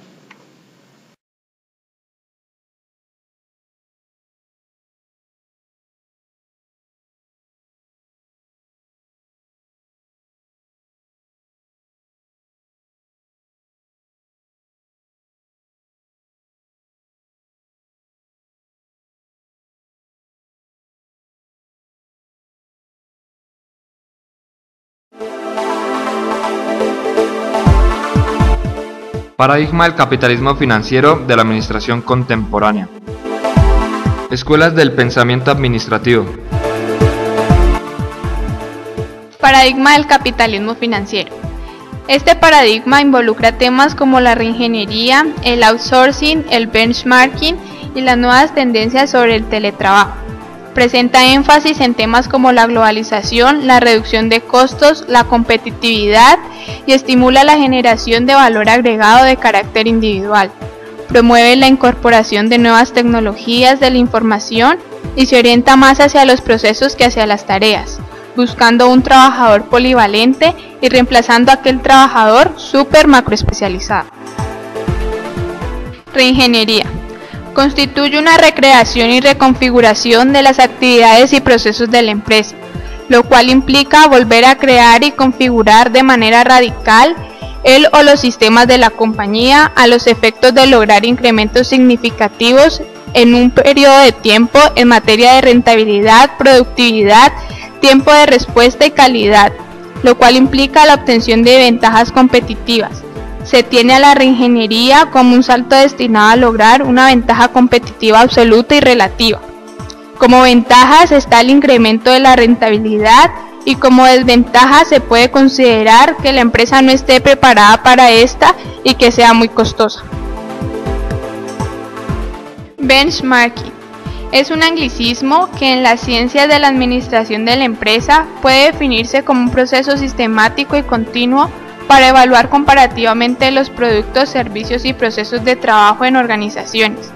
[SPEAKER 5] Paradigma del capitalismo financiero de la administración contemporánea. Escuelas del pensamiento administrativo.
[SPEAKER 6] Paradigma del capitalismo financiero. Este paradigma involucra temas como la reingeniería, el outsourcing, el benchmarking y las nuevas tendencias sobre el teletrabajo. Presenta énfasis en temas como la globalización, la reducción de costos, la competitividad y estimula la generación de valor agregado de carácter individual. Promueve la incorporación de nuevas tecnologías de la información y se orienta más hacia los procesos que hacia las tareas, buscando un trabajador polivalente y reemplazando a aquel trabajador súper macroespecializado. Reingeniería. Constituye una recreación y reconfiguración de las actividades y procesos de la empresa, lo cual implica volver a crear y configurar de manera radical el o los sistemas de la compañía a los efectos de lograr incrementos significativos en un periodo de tiempo en materia de rentabilidad, productividad, tiempo de respuesta y calidad, lo cual implica la obtención de ventajas competitivas. Se tiene a la reingeniería como un salto destinado a lograr una ventaja competitiva absoluta y relativa. Como ventajas está el incremento de la rentabilidad y como desventaja se puede considerar que la empresa no esté preparada para esta y que sea muy costosa. Benchmarking. Es un anglicismo que en las ciencias de la administración de la empresa puede definirse como un proceso sistemático y continuo para evaluar comparativamente los productos, servicios y procesos de trabajo en organizaciones.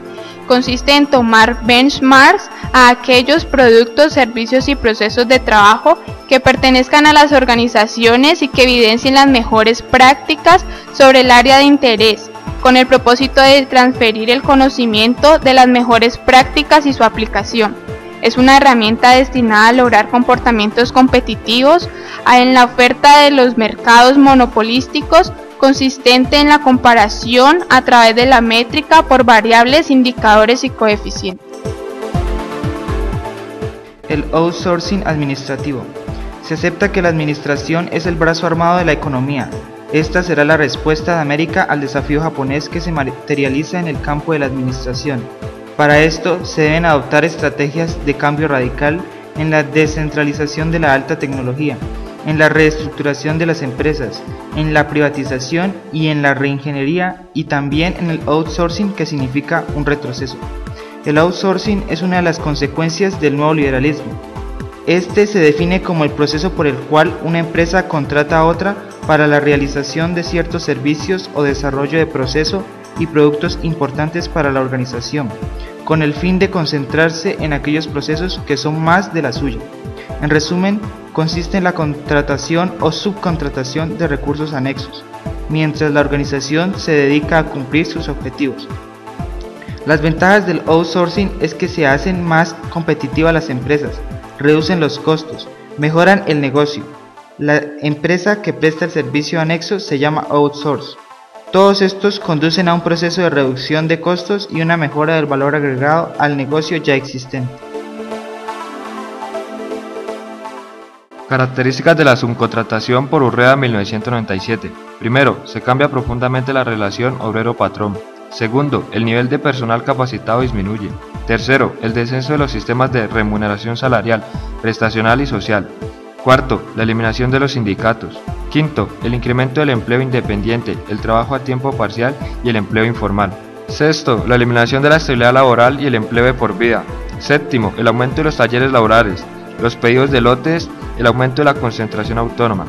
[SPEAKER 6] Consiste en tomar benchmarks a aquellos productos, servicios y procesos de trabajo que pertenezcan a las organizaciones y que evidencien las mejores prácticas sobre el área de interés, con el propósito de transferir el conocimiento de las mejores prácticas y su aplicación. Es una herramienta destinada a lograr comportamientos competitivos en la oferta de los mercados monopolísticos, consistente en la comparación a través de la métrica por variables, indicadores y coeficientes.
[SPEAKER 7] El outsourcing administrativo. Se acepta que la administración es el brazo armado de la economía. Esta será la respuesta de América al desafío japonés que se materializa en el campo de la administración. Para esto se deben adoptar estrategias de cambio radical en la descentralización de la alta tecnología, en la reestructuración de las empresas, en la privatización y en la reingeniería, y también en el outsourcing, que significa un retroceso. El outsourcing es una de las consecuencias del nuevo liberalismo. Este se define como el proceso por el cual una empresa contrata a otra para la realización de ciertos servicios o desarrollo de proceso y productos importantes para la organización, con el fin de concentrarse en aquellos procesos que son más de la suya. En resumen, consiste en la contratación o subcontratación de recursos anexos, mientras la organización se dedica a cumplir sus objetivos. Las ventajas del outsourcing es que se hacen más competitivas las empresas, reducen los costos, mejoran el negocio. La empresa que presta el servicio anexo se llama outsource. Todos estos conducen a un proceso de reducción de costos y una mejora del valor agregado al negocio ya existente.
[SPEAKER 5] Características de la subcontratación por Urrea 1997. Primero, se cambia profundamente la relación obrero-patrón. Segundo, el nivel de personal capacitado disminuye. Tercero, el descenso de los sistemas de remuneración salarial, prestacional y social. Cuarto, la eliminación de los sindicatos. Quinto, el incremento del empleo independiente, el trabajo a tiempo parcial y el empleo informal. Sexto, la eliminación de la estabilidad laboral y el empleo de por vida. Séptimo, el aumento de los talleres laborales, los pedidos de lotes, el aumento de la concentración autónoma.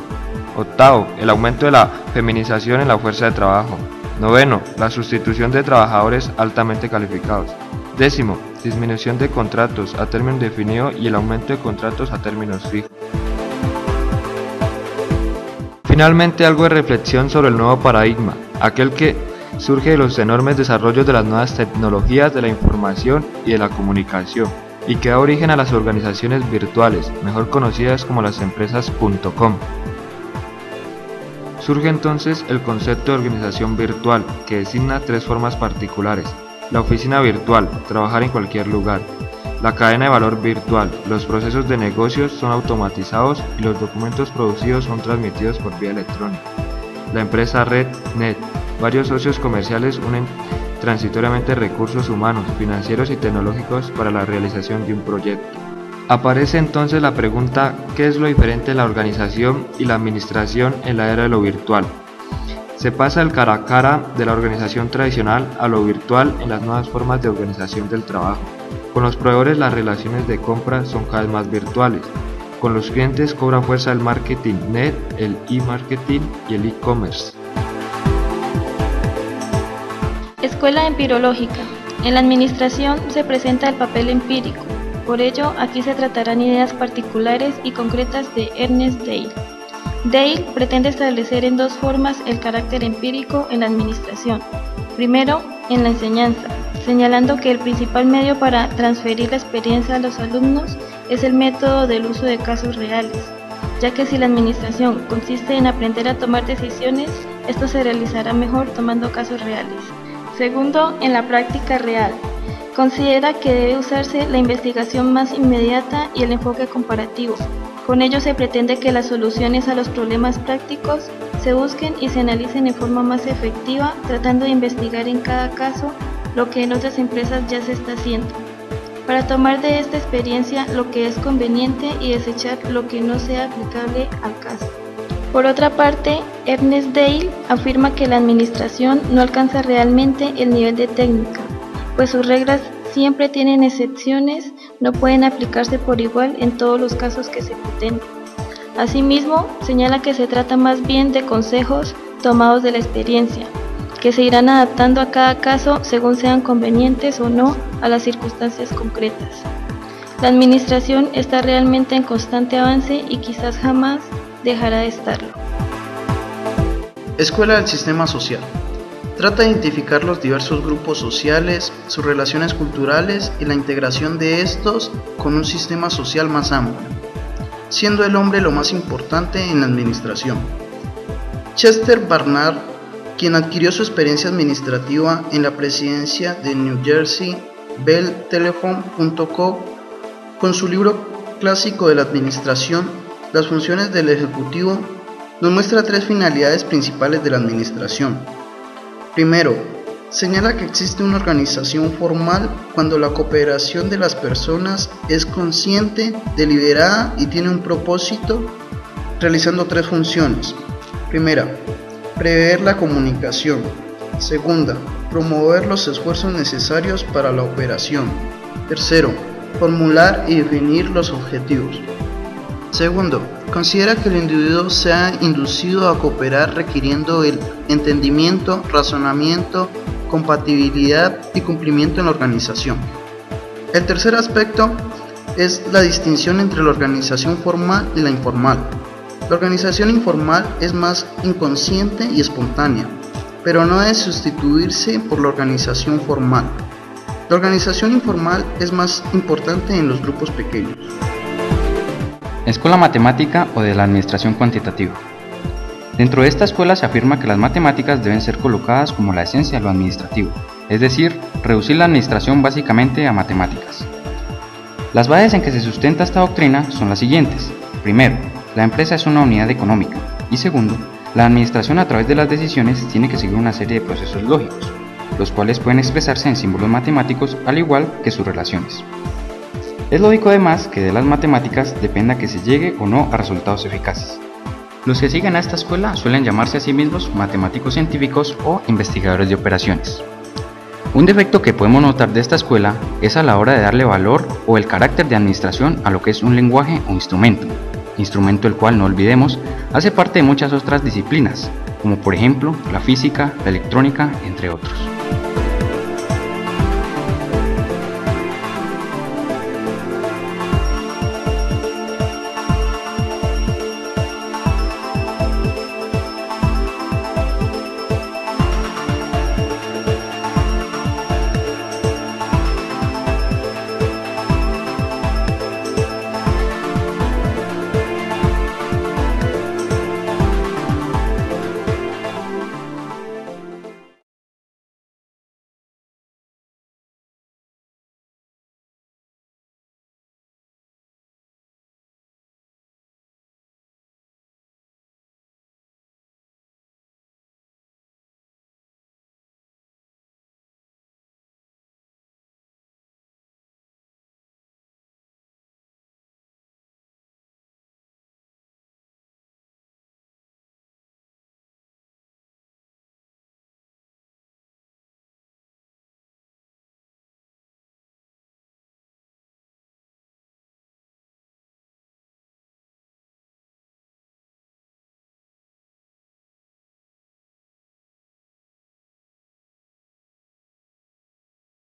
[SPEAKER 5] Octavo, el aumento de la feminización en la fuerza de trabajo. Noveno, la sustitución de trabajadores altamente calificados. Décimo, disminución de contratos a término indefinido y el aumento de contratos a términos fijos. Finalmente, algo de reflexión sobre el nuevo paradigma, aquel que surge de los enormes desarrollos de las nuevas tecnologías de la información y de la comunicación, y que da origen a las organizaciones virtuales, mejor conocidas como las empresas.com. Surge entonces el concepto de organización virtual, que designa tres formas particulares: la oficina virtual, trabajar en cualquier lugar; la cadena de valor virtual, los procesos de negocios son automatizados y los documentos producidos son transmitidos por vía electrónica; la empresa red, net, varios socios comerciales unen transitoriamente recursos humanos, financieros y tecnológicos para la realización de un proyecto. Aparece entonces la pregunta: ¿qué es lo diferente de la organización y la administración en la era de lo virtual? Se pasa del cara a cara de la organización tradicional a lo virtual en las nuevas formas de organización del trabajo. Con los proveedores las relaciones de compra son cada vez más virtuales. Con los clientes cobra fuerza el marketing net, el e-marketing y el e-commerce.
[SPEAKER 8] Escuela empirológica. En la administración se presenta el papel empírico. Por ello, aquí se tratarán ideas particulares y concretas de Ernest Dale. Dale pretende establecer en dos formas el carácter empírico en la administración. Primero, en la enseñanza, señalando que el principal medio para transferir la experiencia a los alumnos es el método del uso de casos reales, ya que si la administración consiste en aprender a tomar decisiones, esto se realizará mejor tomando casos reales. Segundo, en la práctica real. Considera que debe usarse la investigación más inmediata y el enfoque comparativo. Con ello se pretende que las soluciones a los problemas prácticos se busquen y se analicen de forma más efectiva, tratando de investigar en cada caso lo que en otras empresas ya se está haciendo, para tomar de esta experiencia lo que es conveniente y desechar lo que no sea aplicable al caso. Por otra parte, Ernest Dale afirma que la administración no alcanza realmente el nivel de técnica, pues sus reglas siempre tienen excepciones, no pueden aplicarse por igual en todos los casos que se pretenden. Asimismo, señala que se trata más bien de consejos tomados de la experiencia, que se irán adaptando a cada caso según sean convenientes o no a las circunstancias concretas. La administración está realmente en constante avance y quizás jamás dejará de estarlo.
[SPEAKER 12] Escuela del sistema social. Trata de identificar los diversos grupos sociales, sus relaciones culturales y la integración de estos con un sistema social más amplio, siendo el hombre lo más importante en la administración. Chester Barnard, quien adquirió su experiencia administrativa en la presidencia de New Jersey Bell Telephone Co., con su libro clásico de la administración, Las funciones del ejecutivo, nos muestra tres finalidades principales de la administración. Primero, señala que existe una organización formal cuando la cooperación de las personas es consciente, deliberada y tiene un propósito, realizando tres funciones. Primera, prever la comunicación. Segunda, promover los esfuerzos necesarios para la operación. Tercero, formular y definir los objetivos. Segundo, considera que el individuo sea inducido a cooperar requiriendo el entendimiento, razonamiento, compatibilidad y cumplimiento en la organización. El tercer aspecto es la distinción entre la organización formal y la informal. La organización informal es más inconsciente y espontánea, pero no debe sustituirse por la organización formal. La organización informal es más importante en los grupos pequeños.
[SPEAKER 13] Escuela matemática o de la administración cuantitativa. Dentro de esta escuela se afirma que las matemáticas deben ser colocadas como la esencia de lo administrativo, es decir, reducir la administración básicamente a matemáticas. Las bases en que se sustenta esta doctrina son las siguientes. Primero, la empresa es una unidad económica, y segundo, la administración a través de las decisiones tiene que seguir una serie de procesos lógicos, los cuales pueden expresarse en símbolos matemáticos al igual que sus relaciones. Es lógico además que de las matemáticas dependa que se llegue o no a resultados eficaces. Los que siguen a esta escuela suelen llamarse a sí mismos matemáticos científicos o investigadores de operaciones. Un defecto que podemos notar de esta escuela es a la hora de darle valor o el carácter de administración a lo que es un lenguaje o instrumento el cual, no olvidemos, hace parte de muchas otras disciplinas, como por ejemplo la física, la electrónica, entre otros.